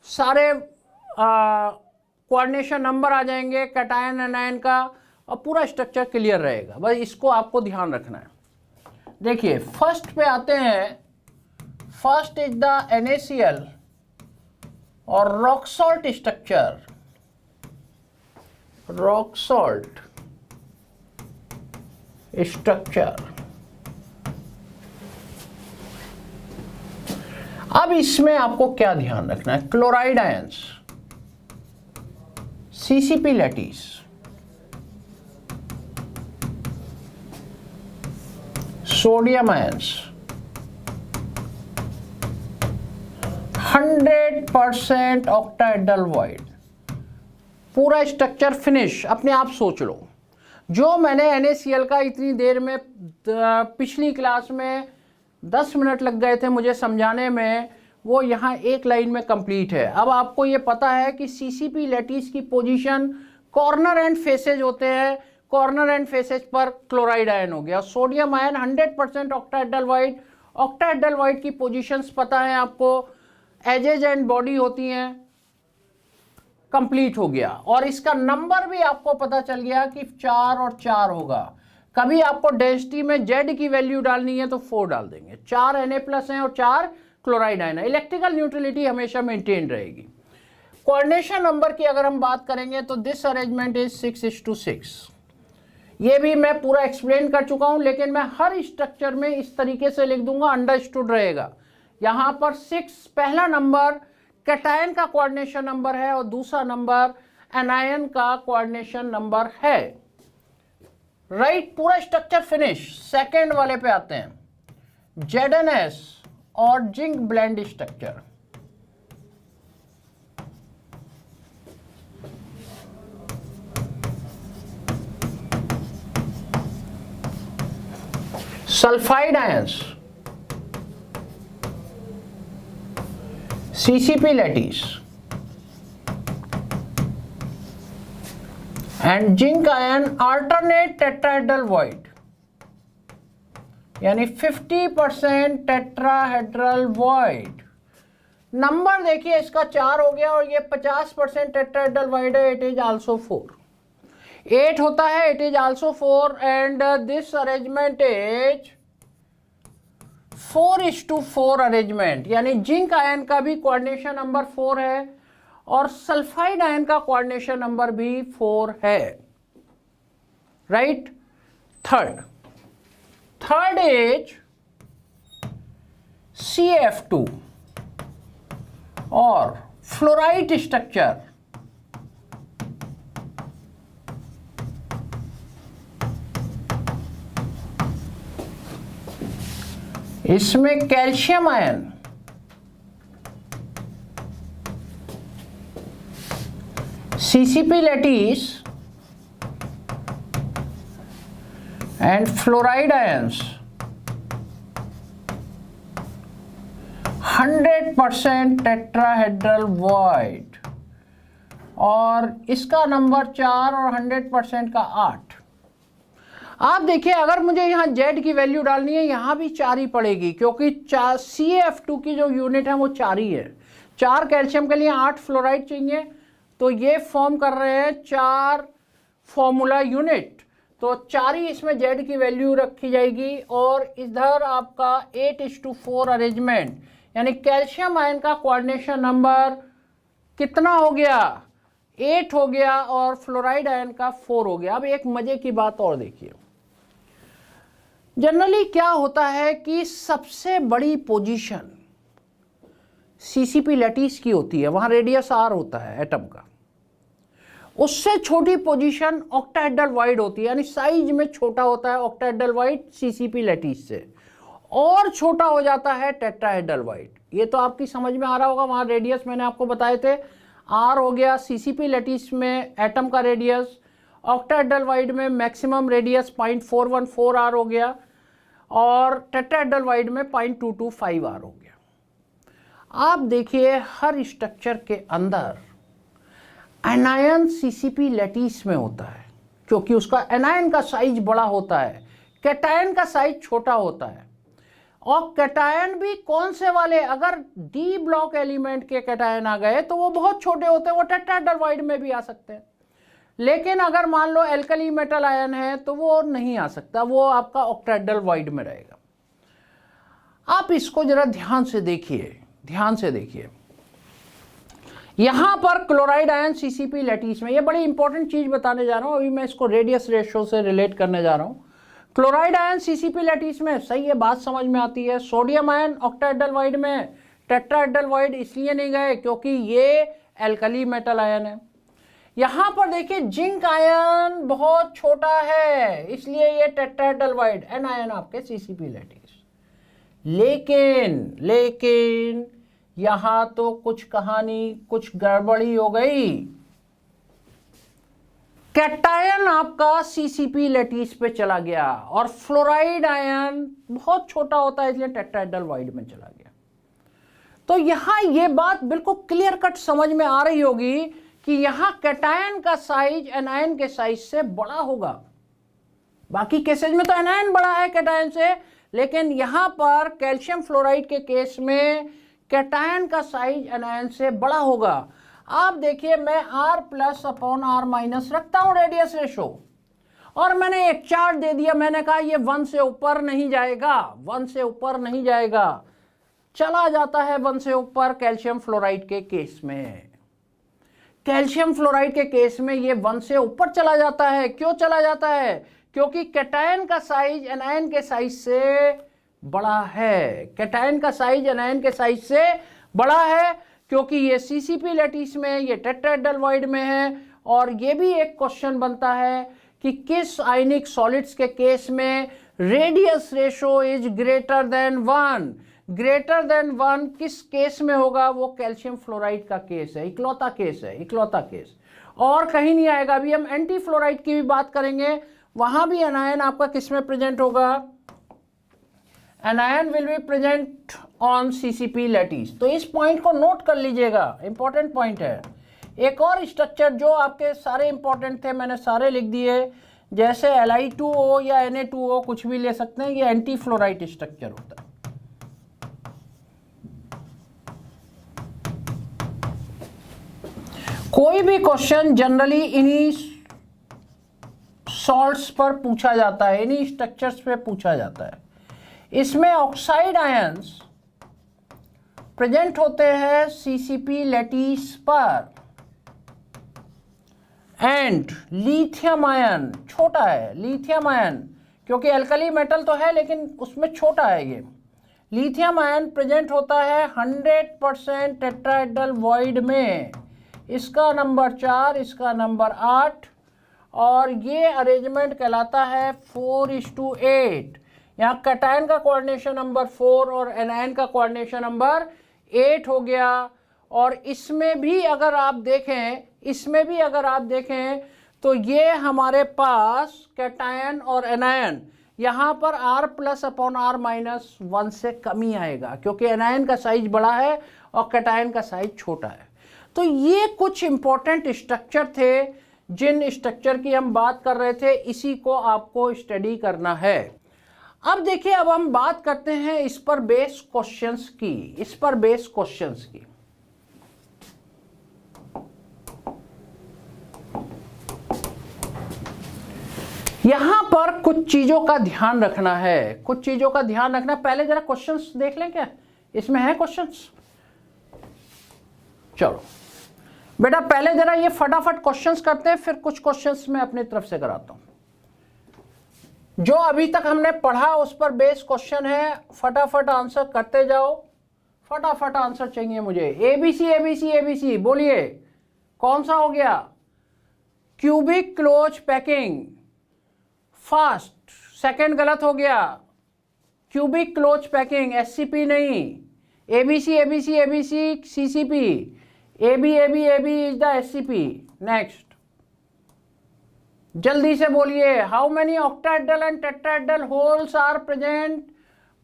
सारे कोऑर्डिनेशन नंबर आ जाएंगे कैटायन एनायन का, और पूरा स्ट्रक्चर क्लियर रहेगा। बस इसको आपको ध्यान रखना है। देखिए फर्स्ट पे आते हैं। फर्स्ट इज द NaCl और rock salt structure. Rock salt structure. अब इसमें आपको क्या ध्यान रखना है? Chloride ions, CCP lattice, sodium ions, 100% octahedral void. पूरा स्ट्रक्चर फिनिश। अपने आप सोच लो, जो मैंने NaCl का इतनी देर में पिछली क्लास में 10 मिनट लग गए थे मुझे समझाने में, वो यहाँ एक लाइन में कंप्लीट है। अब आपको ये पता है कि CCP लैटिस की पोजीशन कॉर्नर एंड फेसेज होते हैं। कॉर्नर एंड फेसेज पर क्लोराइड आयन हो गया। Sodium ion 100% octahedral void. Octahedral void की पोजीशंस पता है आपको, एजेज एंड बॉडी होती हैं। कंप्लीट हो गया। और इसका नंबर भी आपको पता चल गया कि 4 और 4 होगा। कभी आपको डेंसिटी में Z की वैल्यू डालनी है तो 4 डाल देंगे। 4 Na+ हैं और 4 क्लोराइड आयन है। इलेक्ट्रिकल न्यूट्रलिटी हमेशा मेंटेन रहेगी। कोऑर्डिनेशन नंबर की अगर हम बात करेंगे तो दिस अरेंजमेंट इज 6:6। ये भी मैं पूरा एक्सप्लेन कर चुका हूं, लेकिन मैं हर स्ट्रक्चर में इस तरीके से लिख दूंगा, अंडरस्टूड रहेगा। यहां पर 6 पहला नंबर कैटायन का कोऑर्डिनेशन नंबर है और दूसरा नंबर एनायन का कोऑर्डिनेशन नंबर है, राइट। पूरा स्ट्रक्चर फिनिश। सेकेंड वाले पे आते हैं, ZnS और zinc blende structure. Sulphide ions, CCP lattice and zinc ion alternate tetrahedral void, यानी 50% टेट्राहेड्रल वॉइड। नंबर देखिए इसका 4 हो गया और ये 50% टेट्राहेड्रल वॉइड है। It is also 4। 8 होता है, it is also 4 and this arrangement is 4:4 arrangement, यानी जिंक आयन का भी कोऑर्डिनेशन नंबर 4 है और सल्फाइड आयन का कोऑर्डिनेशन नंबर भी 4 है, राइट। थर्ड इज CF2 और फ्लोराइड स्ट्रक्चर। इसमें calcium ion, CCP lattice and fluoride ions 100% tetrahedral void और इसका नंबर 4 और 100% का 8। आप देखिए अगर मुझे यहाँ Z की वैल्यू डालनी है यहाँ भी 4 ही पड़ेगी, क्योंकि CF2 की जो यूनिट है वो 4 ही है। 4 कैल्शियम के लिए 8 फ्लोराइड चाहिए, तो ये फॉर्म कर रहे हैं 4 फॉर्मूला यूनिट। तो 4 ही इसमें Z की वैल्यू रखी जाएगी और इधर आपका 8:4 अरेंजमेंट, यानी कैल्शियम आयन का कोऑर्डिनेशन नंबर कितना हो गया, 8 हो गया और फ्लोराइड आयन का 4 हो गया। अब एक मजे की बात और देखिए, जनरली क्या होता है कि सबसे बड़ी पोजीशन सीसीपी लैटिस की होती है, वहां रेडियस R होता है एटम का, उससे छोटी पोजीशन ऑक्टाहेड्रल वाइड होती है, यानी साइज में छोटा होता है ऑक्टाहेड्रल वाइड सीसीपी लैटिस से, और छोटा हो जाता है टेट्राहेड्रल वाइड। ये तो आपकी समझ में आ रहा होगा, वहां रेडियस मैंने आपको बताए थे, R हो गया सीसीपी लैटिस में एटम का रेडियस, ऑक्टाहेड्रल वाइड में मैक्सिमम रेडियस 0.414 R हो गया और टेट्राहेड्रल वाइड में 0.225 R हो गया। आप देखिए हर स्ट्रक्चर के अंदर एनायन सीसीपी लैटिस में होता है, क्योंकि उसका एनायन का साइज बड़ा होता है, कैटायन का साइज छोटा होता है। और कैटायन भी कौन से वाले, अगर डी ब्लॉक एलिमेंट के कैटायन आ गए तो वो बहुत छोटे होते हैं, वो टेट्राहेड्रल वाइड में भी आ सकते हैं। लेकिन अगर मान लो एल्कली मेटल आयन है तो वो नहीं आ सकता, वो आपका ऑक्टाहेड्रल वाइड में रहेगा। आप इसको जरा ध्यान से देखिए, ध्यान से देखिए, यहां पर क्लोराइड आयन सीसीपी लैटिस में, ये बड़ी इंपॉर्टेंट चीज बताने जा रहा हूं, अभी मैं इसको रेडियस रेशो से रिलेट करने जा रहा हूं। क्लोराइड आयन सीसीपी लैटिस में, सही है, बात समझ में आती है। सोडियम आयन ऑक्टाहेड्रल वाइड में, टेट्राहेड्रल वाइड इसलिए नहीं गए क्योंकि ये एल्कली मेटल आयन है। यहां पर देखिए जिंक आयन बहुत छोटा है, इसलिए ये टेट्राहेड्रल वाइड, एन आयन आपके सीसीपी लैटिस। लेकिन यहां तो कुछ कहानी, कुछ गड़बड़ी हो गई। कैटायन आपका सीसीपी लैटिस पे चला गया और फ्लोराइड आयन बहुत छोटा होता है, इसलिए टेट्राहेड्रल वाइड में चला गया। तो यहां ये बात बिल्कुल क्लियर कट समझ में आ रही होगी कि यहां कैटायन का साइज एनायन के साइज से बड़ा होगा। बाकी केसेज में तो एनायन बड़ा है कैटायन से, लेकिन यहां पर कैल्शियम फ्लोराइड के केस में कैटायन का साइज एनायन से बड़ा होगा। आप देखिए मैं R+/R- रखता हूं रेडियस रेशो, और मैंने एक चार्ट दे दिया, मैंने कहा ये 1 से ऊपर नहीं जाएगा, 1 से ऊपर नहीं जाएगा, चला जाता है 1 से ऊपर कैल्शियम फ्लोराइड के केस में। कैल्शियम फ्लोराइड के केस में ये 1 से ऊपर चला जाता है। क्यों चला जाता है? क्योंकि कैटायन का साइज एनायन के साइज से बड़ा है। कैटायन का साइज एनायन के साइज से बड़ा है क्योंकि ये सीसीपी लैटिस में, ये टेट्राहेड्रल वाइड में है। और ये भी एक क्वेश्चन बनता है कि किस आयनिक सॉलिड्स के केस में radius ratio is greater than 1। Greater than 1 किस केस में होगा? वो कैल्शियम फ्लोराइड का केस है, इकलौता केस है, इकलौता केस, और कहीं नहीं आएगा। अभी हम एंटी फ्लोराइड की भी बात करेंगे, वहां भी एनायन आपका किस में प्रेजेंट होगा? Anion will be present on CCP lattice. तो इस पॉइंट को नोट कर लीजिएगा, इंपॉर्टेंट पॉइंट है। एक और स्ट्रक्चर जो आपके सारे इंपॉर्टेंट थे, मैंने सारे लिख दिए, जैसे Li2O या Na2O कुछ भी ले सकते हैं, ये एंटी फ्लोराइड स्ट्रक्चर होता है। कोई भी क्वेश्चन जनरली इन्हीं सॉल्ट्स पर पूछा जाता है, इन्हीं स्ट्रक्चर्स पे पूछा जाता है। इसमें ऑक्साइड आयंस प्रेजेंट होते हैं सीसीपी लैटिस पर, एंड लिथियम आयन छोटा है। लिथियम आयन क्योंकि अल्कली मेटल तो है लेकिन उसमें छोटा है ये। लिथियम आयन प्रेजेंट होता है 100% टेट्राहेड्रल वॉइड में। इसका नंबर 4, इसका नंबर 8, और ये अरेंजमेंट कहलाता है 4:8। यहाँ कैटायन का कोऑर्डिनेशन नंबर 4 और एनायन का कोऑर्डिनेशन नंबर 8 हो गया। और इसमें भी अगर आप देखें, इसमें भी अगर आप देखें तो ये हमारे पास कैटायन और एनायन यहाँ पर R+/R- 1 से कम ही आएगा, क्योंकि एनायन का साइज बड़ा है और कैटायन का साइज छोटा है। तो ये कुछ इंपॉर्टेंट स्ट्रक्चर थे जिन स्ट्रक्चर की हम बात कर रहे थे, इसी को आपको स्टडी करना है। अब देखिए, अब हम बात करते हैं इस पर बेस क्वेश्चंस की, इस पर बेस क्वेश्चंस की। यहां पर कुछ चीजों का ध्यान रखना है, कुछ चीजों का ध्यान रखना। पहले जरा क्वेश्चंस देख लें, क्या इसमें है क्वेश्चंस? चलो बेटा पहले जरा ये फटाफट क्वेश्चंस करते हैं, फिर कुछ क्वेश्चंस मैं अपनी तरफ से कराता हूं। जो अभी तक हमने पढ़ा उस पर बेस क्वेश्चन है, फटाफट आंसर करते जाओ, फटाफट आंसर चाहिए मुझे। एबीसी एबीसी एबीसी बोलिए, कौन सा हो गया? Cubic close packing first, second गलत हो गया। क्यूबिक क्लोज पैकिंग, एससीपी नहीं, ABC ABC ABC CCP, AB AB AB is the SCP. Next जल्दी से बोलिए, how many octahedral and tetrahedral holes are present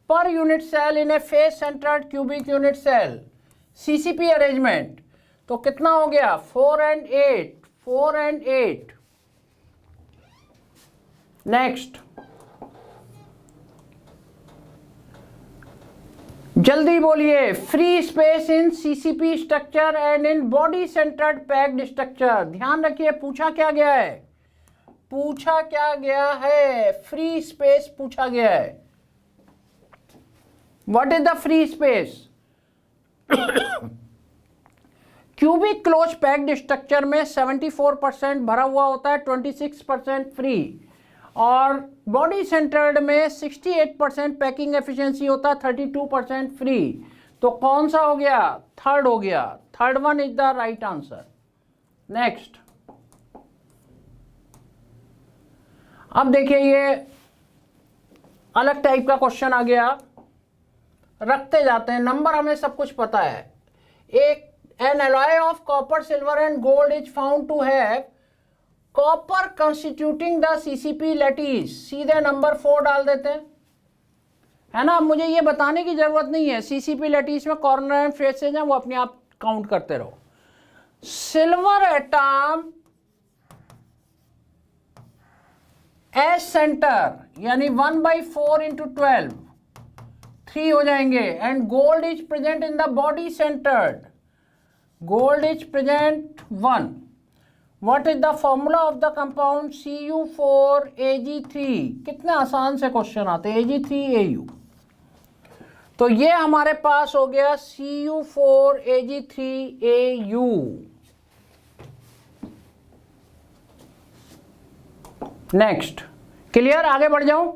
per unit cell in a face centred cubic unit cell? CCP arrangement तो कितना हो गया? 4 and 8, 4 and 8। नेक्स्ट जल्दी बोलिए, free space in CCP structure and in body centred packed structure. ध्यान रखिए पूछा क्या गया है, पूछा क्या गया है? फ्री स्पेस पूछा गया है। What is the free space? Cubic close packed structure में 74% भरा हुआ होता है, 26% फ्री, और बॉडी सेंटर्ड में 68% पैकिंग एफिशिएंसी होता है, 32% फ्री। तो कौन सा हो गया? थर्ड हो गया, third one is the right answer. Next अब देखिए ये अलग टाइप का क्वेश्चन आ गया, रखते जाते हैं, नंबर हमें सब कुछ पता है। एक an alloy of copper, silver and gold is found to have copper constituting the CCP lattice। सीधे नंबर 4 डाल देते हैं, है ना। मुझे ये बताने की जरूरत नहीं है सीसीपी लैटिस में कॉर्नर एंड फेसेज हैं, वो अपने आप काउंट करते रहो। सिल्वर एटम एस सेंटर यानी 1/4 into 12 3 हो जाएंगे, and gold is present in the body centred, gold is present 1। what is the formula of the compound Cu4Ag3? कितने आसान से क्वेश्चन आते हैं, Ag3Au। तो ये हमारे पास हो गया Cu4Ag3Au। Next clear? आगे बढ़ जाऊं?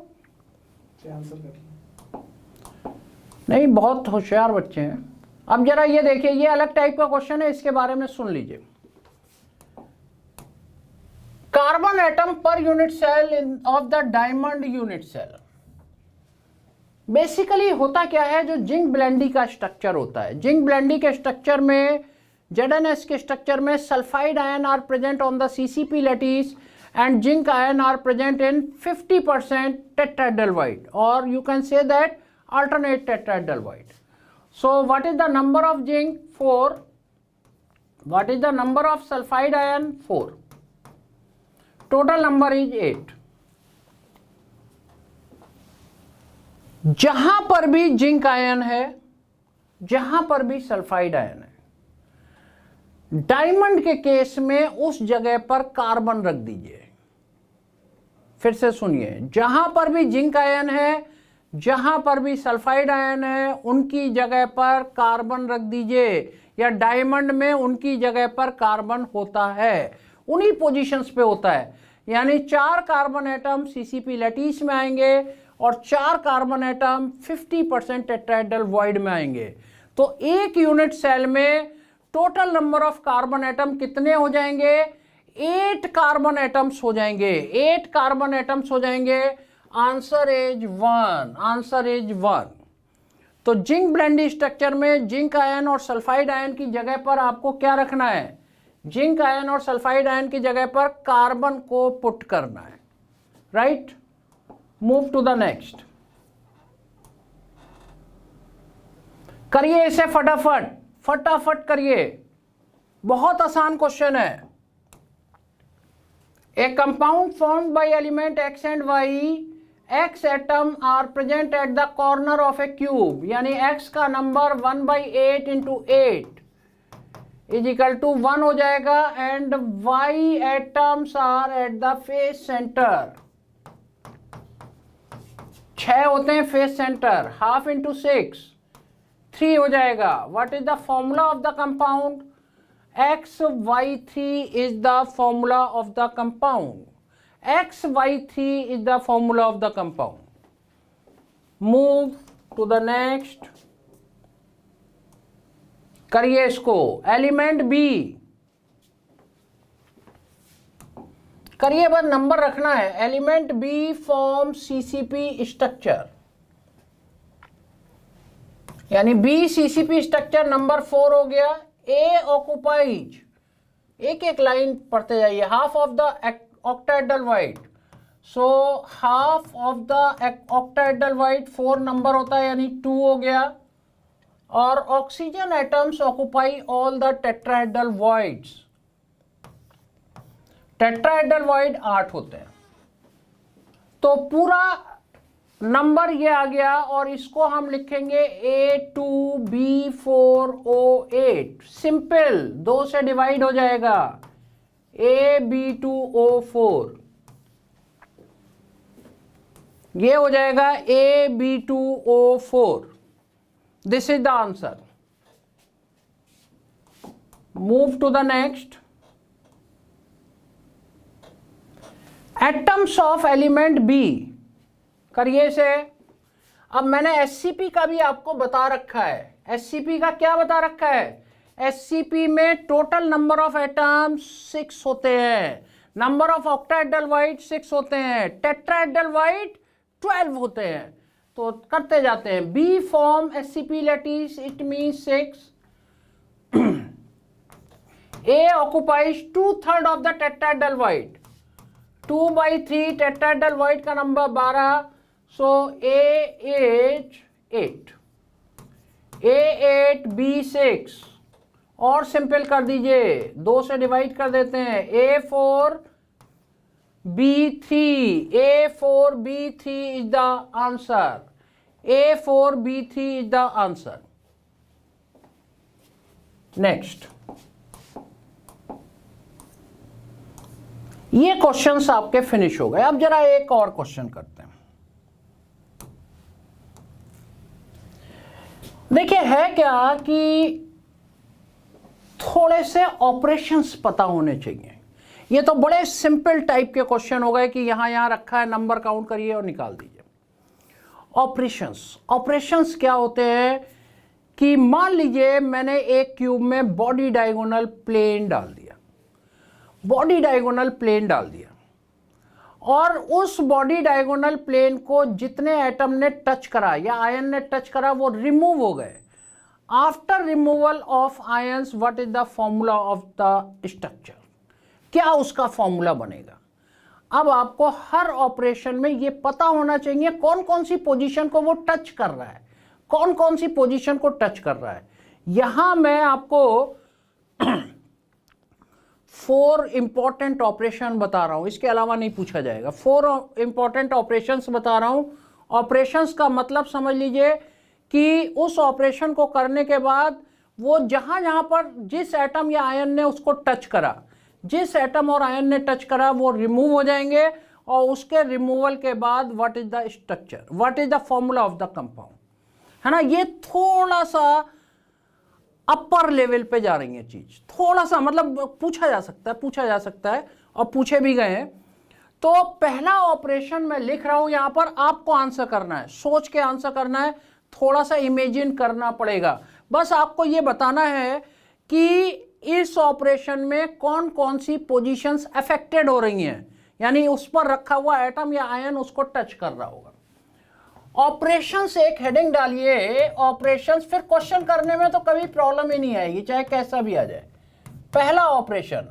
नहीं, बहुत होशियार बच्चे हैं। अब जरा ये देखिए, ये अलग टाइप का क्वेश्चन है, इसके बारे में सुन लीजिए। Carbon atom per unit cell of the diamond unit cell. Basically होता क्या है, जो जिंक ब्लेंडी का स्ट्रक्चर होता है, जिंक ब्लेंडी के स्ट्रक्चर में, ZnS के स्ट्रक्चर में sulphide ion are present on the CCP lattice and zinc ion are present in 50% tetrahedral void, और you can say that alternate tetrahedral void। So what is the number of zinc? 4. What is the number of sulfide ion? 4. Total number is 8। जहां पर भी जिंक आयन है, जहां पर भी सल्फाइड आयन है, डायमंड के केस में उस जगह पर कार्बन रख दीजिए। फिर से सुनिए, जहां पर भी जिंक आयन है, जहां पर भी सल्फाइड आयन है, उनकी जगह पर कार्बन रख दीजिए, या डायमंड में उनकी जगह पर कार्बन होता है, उन्हीं पोजीशंस पे होता है। यानी 4 कार्बन एटम सीसीपी लैटिस में आएंगे और 4 कार्बन एटम 50% टेट्राहेड्रल वॉइड में आएंगे। तो एक यूनिट सेल में total number of carbon atom कितने हो जाएंगे? 8 कार्बन एटम्स हो जाएंगे, 8 कार्बन एटम्स हो जाएंगे। Answer is 1, answer is 1। तो जिंक ब्लेंडी स्ट्रक्चर में जिंक आयन और सल्फाइड आयन की जगह पर आपको क्या रखना है? जिंक आयन और सल्फाइड आयन की जगह पर कार्बन को पुट करना है, right. Move to the next, करिए इसे फटाफट, फटाफट करिए, बहुत आसान क्वेश्चन है। A compound formed by element X and Y, X atom are present at the corner of A cube, यानी X का number 1/8 into 8 is equal to 1 हो जाएगा, and Y atoms are at the face centre. 6 होते हैं फेस सेंटर, हाफ इंटू 6 3 हो जाएगा। What is the formula of the compound? XY3 is the formula of the compound. XY3 is the formula of the compound. Move to the next. करिए इसको। एलिमेंट बी करिए, बस नंबर रखना है। Element B form CCP structure, यानी बी सीसीपी स्ट्रक्चर नंबर 4 हो गया। ए ऑक्युपाइज, एक एक लाइन पढ़ते जाइए। Half of the octahedral white, so half of the octahedral white 4 number होता है, यानी 2 हो गया। और oxygen atoms occupy all the tetrahedral voids. Tetrahedral void 8 होते हैं, तो पूरा नंबर ये आ गया। और इसको हम लिखेंगे A2B4O8। सिंपल, 2 से डिवाइड हो जाएगा, AB2O4। ये हो जाएगा AB2O4। This is the answer. Move to the next. Atoms of element B करिए से। अब मैंने एससीपी का भी आपको बता रखा है। एससीपी का क्या बता रखा है? एससीपी में टोटल नंबर ऑफ एटम्स 6 होते हैं, नंबर ऑफ ऑक्टाहेड्रल वाइट 6 होते हैं, टेट्राहेड्रल वाइट 12 होते हैं। तो करते जाते हैं। B form SCP lattice, it means 6। A occupies 2/3 of the tetrahedral void, 2/3 tetrahedral void का number 12, so A8 8, A8 B6। और सिंपल कर दीजिए, 2 से डिवाइड कर देते हैं। A4 B3, A4 B3 is the answer. A4 B3 is the answer. Next, ये क्वेश्चंस आपके फिनिश हो गए। अब जरा एक और क्वेश्चन करते हैं। देखिए, है क्या कि थोड़े से ऑपरेशंस पता होने चाहिए। ये तो बड़े सिंपल टाइप के क्वेश्चन हो गए कि यहां रखा है, नंबर काउंट करिए और निकाल दीजिए। ऑपरेशंस क्या होते हैं कि मान लीजिए मैंने एक क्यूब में बॉडी डायगोनल प्लेन डाल दिया, और उस बॉडी डायगोनल प्लेन को जितने एटम ने टच करा या आयन ने टच करा वो रिमूव हो गए। After removal of ions, what is the formula of the structure? क्या उसका फॉर्मूला बनेगा? अब आपको हर ऑपरेशन में ये पता होना चाहिए कौन कौन सी पोजीशन को वो टच कर रहा है, कौन कौन सी पोजीशन को टच कर रहा है। यहां मैं आपको 4 इंपॉर्टेंट ऑपरेशन बता रहा हूं, इसके अलावा नहीं पूछा जाएगा। 4 इंपॉर्टेंट ऑपरेशंस बता रहा हूं। ऑपरेशंस का मतलब समझ लीजिए कि उस ऑपरेशन को करने के बाद वो जहां जहां पर जिस एटम या आयन ने उसको टच करा, जिस एटम और आयन ने टच करा वो रिमूव हो जाएंगे। और उसके रिमूवल के बाद what is the structure, what is the formula of the compound, है ना। ये थोड़ा सा अपर लेवल पे जा रही है चीज, थोड़ा सा मतलब पूछा जा सकता है और पूछे भी गए हैं। तो पहला ऑपरेशन मैं लिख रहा हूं यहां पर, आपको आंसर करना है, सोच के आंसर करना है, थोड़ा सा इमेजिन करना पड़ेगा। बस आपको ये बताना है कि इस ऑपरेशन में कौन कौन सी पोजीशंस अफेक्टेड हो रही हैं, यानी उस पर रखा हुआ एटम या आयन उसको टच कर रहा होगा। ऑपरेशंस एक हेडिंग डालिए, ऑपरेशंस, फिर क्वेश्चन करने में तो कभी प्रॉब्लम ही नहीं आएगी, चाहे कैसा भी आ जाए। पहला operation,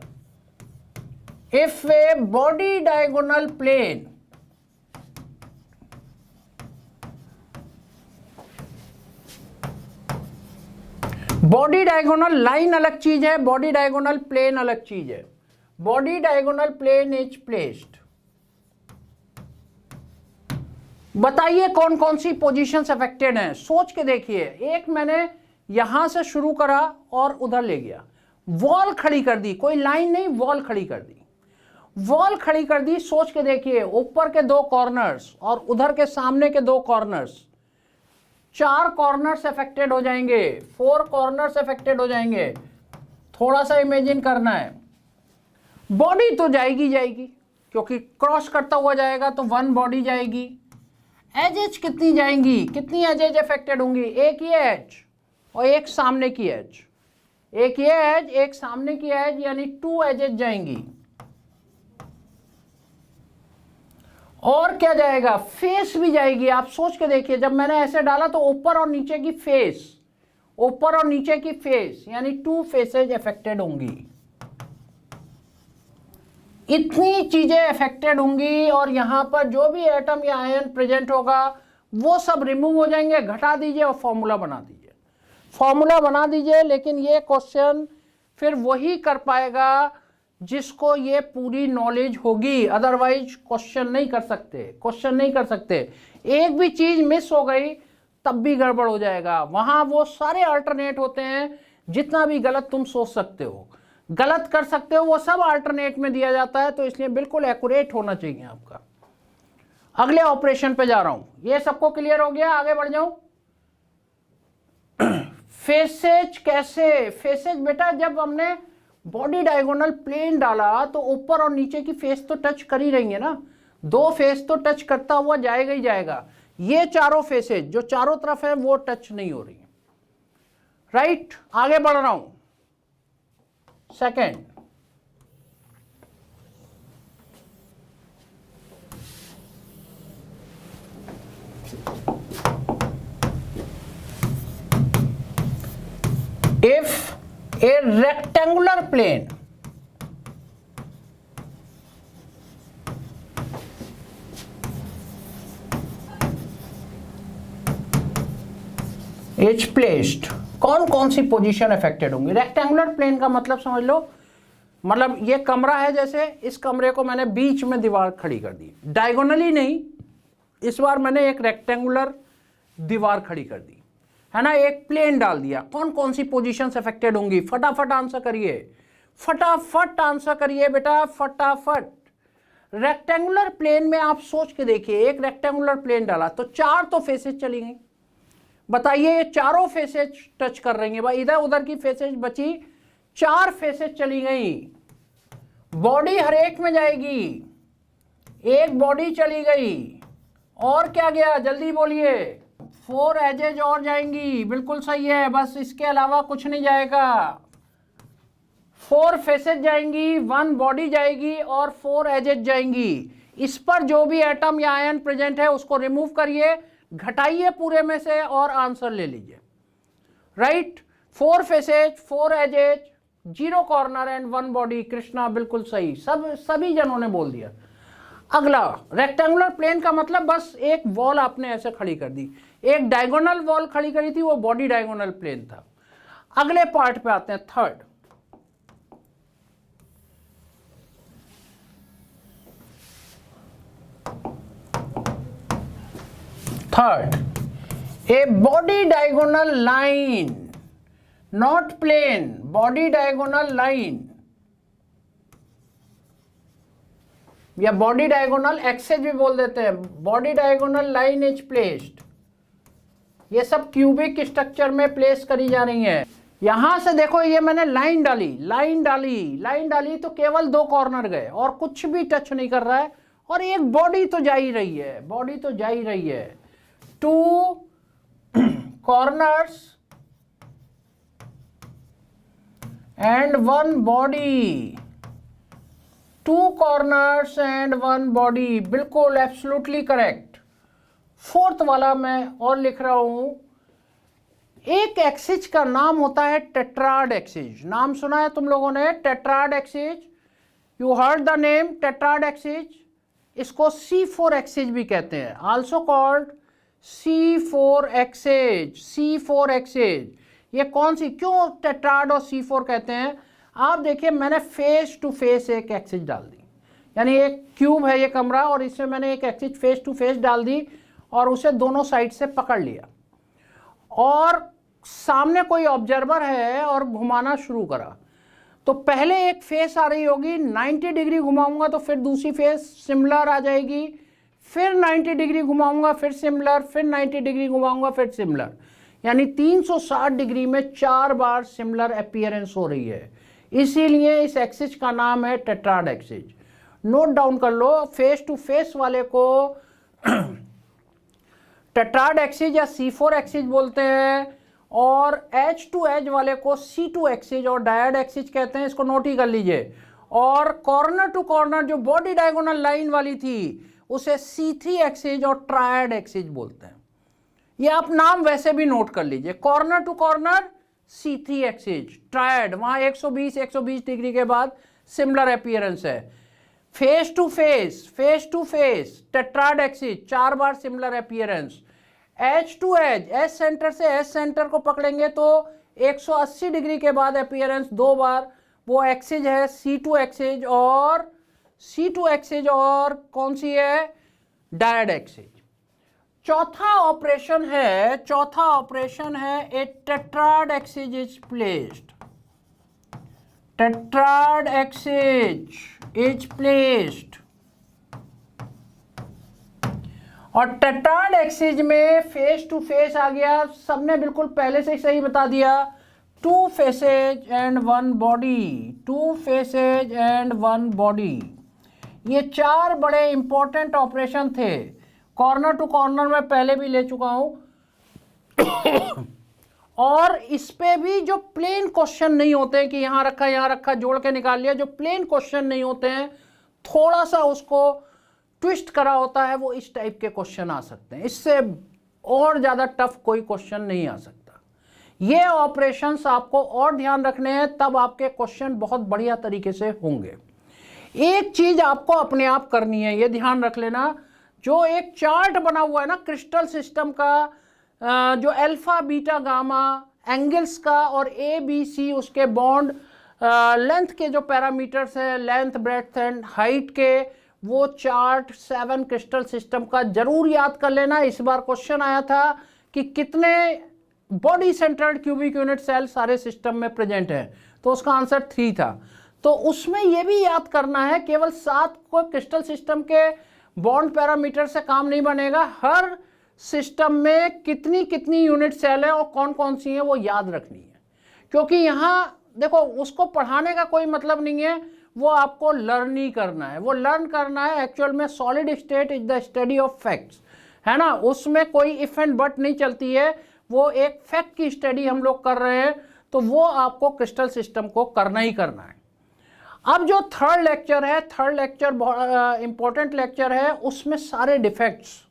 if a body diagonal plane body diagonal line अलग चीज है, बॉडी डायगोनल प्लेन अलग चीज है। Body diagonal plane is placed, बताइए कौन कौन सी पोजीशंस अफेक्टेड हैं, सोच के देखिए। एक मैंने यहां से शुरू करा और उधर ले गया, वॉल खड़ी कर दी, कोई लाइन नहीं, वॉल खड़ी कर दी। वॉल खड़ी कर दी, सोच के देखिए, ऊपर के 2 कॉर्नर्स और उधर के सामने के 2 कॉर्नर्स, 4 कॉर्नर्स अफेक्टेड हो जाएंगे, 4 कॉर्नर्स अफेक्टेड हो जाएंगे। थोड़ा सा इमेजिन करना है, बॉडी तो जाएगी जाएगी क्योंकि क्रॉस करता हुआ जाएगा तो 1 बॉडी जाएगी। एजेज कितनी जाएंगी, कितनी एजेज अफेक्टेड होंगी? एक ये एज और एक सामने की एज, एक ये एज एक सामने की एज, यानी 2 एजेज जाएंगी। और क्या जाएगा? फेस भी जाएगी। आप सोच के देखिए, जब मैंने ऐसे डाला तो ऊपर और नीचे की फेस, ऊपर और नीचे की फेस, यानी 2 फेसेज अफेक्टेड होंगी। इतनी चीजें अफेक्टेड होंगी और यहां पर जो भी एटम या आयन प्रेजेंट होगा वो सब रिमूव हो जाएंगे। घटा दीजिए और फॉर्मूला बना दीजिए, फॉर्मूला बना दीजिए। लेकिन ये क्वेश्चन फिर वही कर पाएगा जिसको ये पूरी नॉलेज होगी, अदरवाइज क्वेश्चन नहीं कर सकते, क्वेश्चन नहीं कर सकते। एक भी चीज मिस हो गई तब भी गड़बड़ हो जाएगा। वहां वो सारे अल्टरनेट होते हैं, जितना भी गलत तुम सोच सकते हो, गलत कर सकते हो, वो सब अल्टरनेट में दिया जाता है। तो इसलिए बिल्कुल एक्यूरेट होना चाहिए आपका। अगले ऑपरेशन पे जा रहा हूं। ये सबको क्लियर हो गया? आगे बढ़ जाऊं। फेसेज कैसे? फेसेज बेटा, जब हमने बॉडी डायगोनल प्लेन डाला तो ऊपर और नीचे की फेस तो टच कर ही रही है ना, 2 फेस तो टच करता हुआ जाएगा ही जाएगा। ये चारों फेसेज जो चारों तरफ है वो टच नहीं हो रही है। राइट, आगे बढ़ रहा हूं। Second, if a rectangular plane is placed, कौन कौन सी पोजीशन अफेक्टेड होंगी? रेक्टेंगुलर प्लेन का मतलब समझ लो, मतलब ये कमरा है, जैसे इस कमरे को मैंने बीच में दीवार खड़ी कर दी, डायगोनली नहीं, इस बार मैंने एक रेक्टेंगुलर दीवार खड़ी कर दी, है ना, एक प्लेन डाल दिया। कौन कौन सी पोजीशंस अफेक्टेड होंगी? फटाफट आंसर करिए, फटाफट आंसर करिए बेटा, फटाफट। रेक्टेंगुलर प्लेन में आप सोच के देखिए, एक रेक्टेंगुलर प्लेन डाला तो 4 तो फेसेज चली गई। बताइए, ये चारों फेसेज टच कर रही हैं भाई, इधर उधर की फेसेज बची, 4 फेसेज चली गई। बॉडी हर एक में जाएगी, एक बॉडी चली गई, और क्या गया? जल्दी बोलिए। 4 एजेज और जाएंगी, बिल्कुल सही है, बस इसके अलावा कुछ नहीं जाएगा। 4 फेसेज जाएंगी, 1 बॉडी जाएगी और 4 एजेज जाएंगी। इस पर जो भी एटम या आयन प्रेजेंट है उसको रिमूव करिए, घटाइए पूरे में से और आंसर ले लीजिए। Right, 4 faces, 4 edges, 0 corner and 1 body. Krishna बिल्कुल सही, सभी जनों ने बोल दिया। अगला, रेक्टेंगुलर प्लेन का मतलब बस एक वॉल आपने ऐसे खड़ी कर दी, एक डायगोनल वॉल खड़ी करी थी, वो बॉडी डायगोनल प्लेन था। अगले पार्ट पे आते हैं, third. A body diagonal line, not plane, body diagonal line या बॉडी डायगोनल एक्सेज भी बोल देते हैं। Body diagonal line is placed, ये सब क्यूबिक स्ट्रक्चर में प्लेस करी जा रही है। यहां से देखो, ये मैंने लाइन डाली तो केवल 2 कॉर्नर गए और कुछ भी टच नहीं कर रहा है, और एक बॉडी तो जा ही रही है, 2 corners and 1 body, 2 corners and 1 body, बिल्कुल एब्सोल्युटली करेक्ट। 4th वाला मैं और लिख रहा हूं, एक एक्सिस का नाम होता है टेट्राड एक्सिस। नाम सुना है तुम लोगों ने, tetrad axis? You heard the name tetrad axis. इसको C4 एक्सिस भी कहते हैं, आल्सो कॉल्ड C4 एक्सिस। ये कौन सी, क्यों टेट्राड और C4 कहते हैं? आप देखिए, मैंने फेस टू फेस एक एक्सिस डाल दी, यानी एक क्यूब है ये कमरा और इसमें मैंने एक एक्सिस फेस टू फेस डाल दी और उसे दोनों साइड से पकड़ लिया, और सामने कोई ऑब्जर्वर है और घुमाना शुरू करा। तो पहले एक फेस आ रही होगी, 90 डिग्री घुमाऊंगा तो फिर दूसरी फेस सिमिलर आ जाएगी, फिर 90 डिग्री घुमाऊंगा फिर सिमिलर, फिर 90 डिग्री घुमाऊंगा फिर सिमिलर, यानी 360 डिग्री में 4 बार सिमिलर अपीयरेंस हो रही है। इसीलिए इस एक्सिस का नाम है टेट्राड एक्सिस। नोट डाउन कर लो, फेस टू फेस वाले को टेट्राड एक्सिस या C4 एक्सिस बोलते हैं, और एज टू एज वाले को C2 एक्सिस और डायड एक्सिस कहते हैं। इसको नोट ही कर लीजिए। और कॉर्नर टू कॉर्नर जो बॉडी डायगोनल लाइन वाली थी उसे C3 एक्सिस और ट्रायड एक्सिस बोलते हैं। ये आप नाम वैसे भी नोट कर लीजिए, corner to corner C3 axis, triad वहां 120 डिग्री के बाद सिमिलर अपीयरेंस है। Face to face tetrad axis, 4 बार similar appearance. Edge to edge, edge centre से एज सेंटर को पकड़ेंगे तो 180 डिग्री के बाद अपीयरेंस 2 बार, वो एक्सिस है C2 एक्सिस और कौन सी है, डायड एक्सिस। चौथा ऑपरेशन है a tetrad axis is placed, tetrad axis is placed. और टेट्राड एक्सिस में फेस टू फेस आ गया, सबने बिल्कुल पहले से ही सही बता दिया, 2 faces and 1 body, 2 faces and 1 body. ये 4 बड़े इंपॉर्टेंट ऑपरेशन थे। कॉर्नर टू कॉर्नर में पहले भी ले चुका हूं और इस पे भी जो प्लेन क्वेश्चन नहीं होते हैं कि यहां रखा जोड़ के निकाल लिया, जो प्लेन क्वेश्चन नहीं होते हैं, थोड़ा सा उसको ट्विस्ट करा होता है, वो इस टाइप के क्वेश्चन आ सकते हैं। इससे और ज्यादा टफ कोई क्वेश्चन नहीं आ सकता। ये ऑपरेशंस आपको और ध्यान रखने हैं, तब आपके क्वेश्चन बहुत बढ़िया तरीके से होंगे। एक चीज आपको अपने आप करनी है, ये ध्यान रख लेना, जो एक चार्ट बना हुआ है ना क्रिस्टल सिस्टम का, जो अल्फा बीटा गामा एंगल्स का और ABC उसके बॉन्ड लेंथ के जो पैरामीटर्स है, लेंथ ब्रेड्थ एंड हाइट के, वो चार्ट 7 क्रिस्टल सिस्टम का जरूर याद कर लेना। इस बार क्वेश्चन आया था कि कितने body centred cubic unit cell सारे सिस्टम में प्रेजेंट है, तो उसका आंसर 3 था। तो उसमें यह भी याद करना है, केवल 7 को क्रिस्टल सिस्टम के बॉन्ड पैरामीटर से काम नहीं बनेगा, हर सिस्टम में कितनी कितनी यूनिट सेल है और कौन कौन सी है वो याद रखनी है। क्योंकि यहाँ देखो, उसको पढ़ाने का कोई मतलब नहीं है, वो आपको लर्न ही करना है। वो लर्न करना है एक्चुअल में, solid state is the study of facts, है ना, उसमें कोई इफ एंड बट नहीं चलती है, वो एक फैक्ट की स्टडी हम लोग कर रहे हैं, तो वो आपको क्रिस्टल सिस्टम को करना ही करना है। अब जो थर्ड लेक्चर इंपॉर्टेंट लेक्चर है, उसमें सारे डिफेक्ट्स,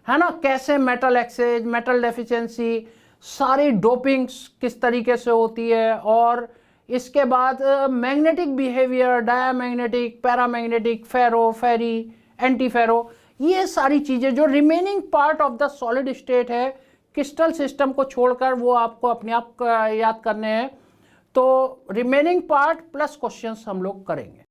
है ना, कैसे मेटल एक्सेज, मेटल डेफिशिएंसी, सारी डोपिंग्स किस तरीके से होती है, और इसके बाद मैग्नेटिक बिहेवियर, डायामैग्नेटिक, पैरामैग्नेटिक, फेरो, फेरी, एंटी फेरो, ये सारी चीज़ें जो remaining part of the solid state है क्रिस्टल सिस्टम को छोड़कर, वो आपको अपने आप याद करने हैं। तो रिमेनिंग पार्ट प्लस क्वेश्चंस हम लोग करेंगे।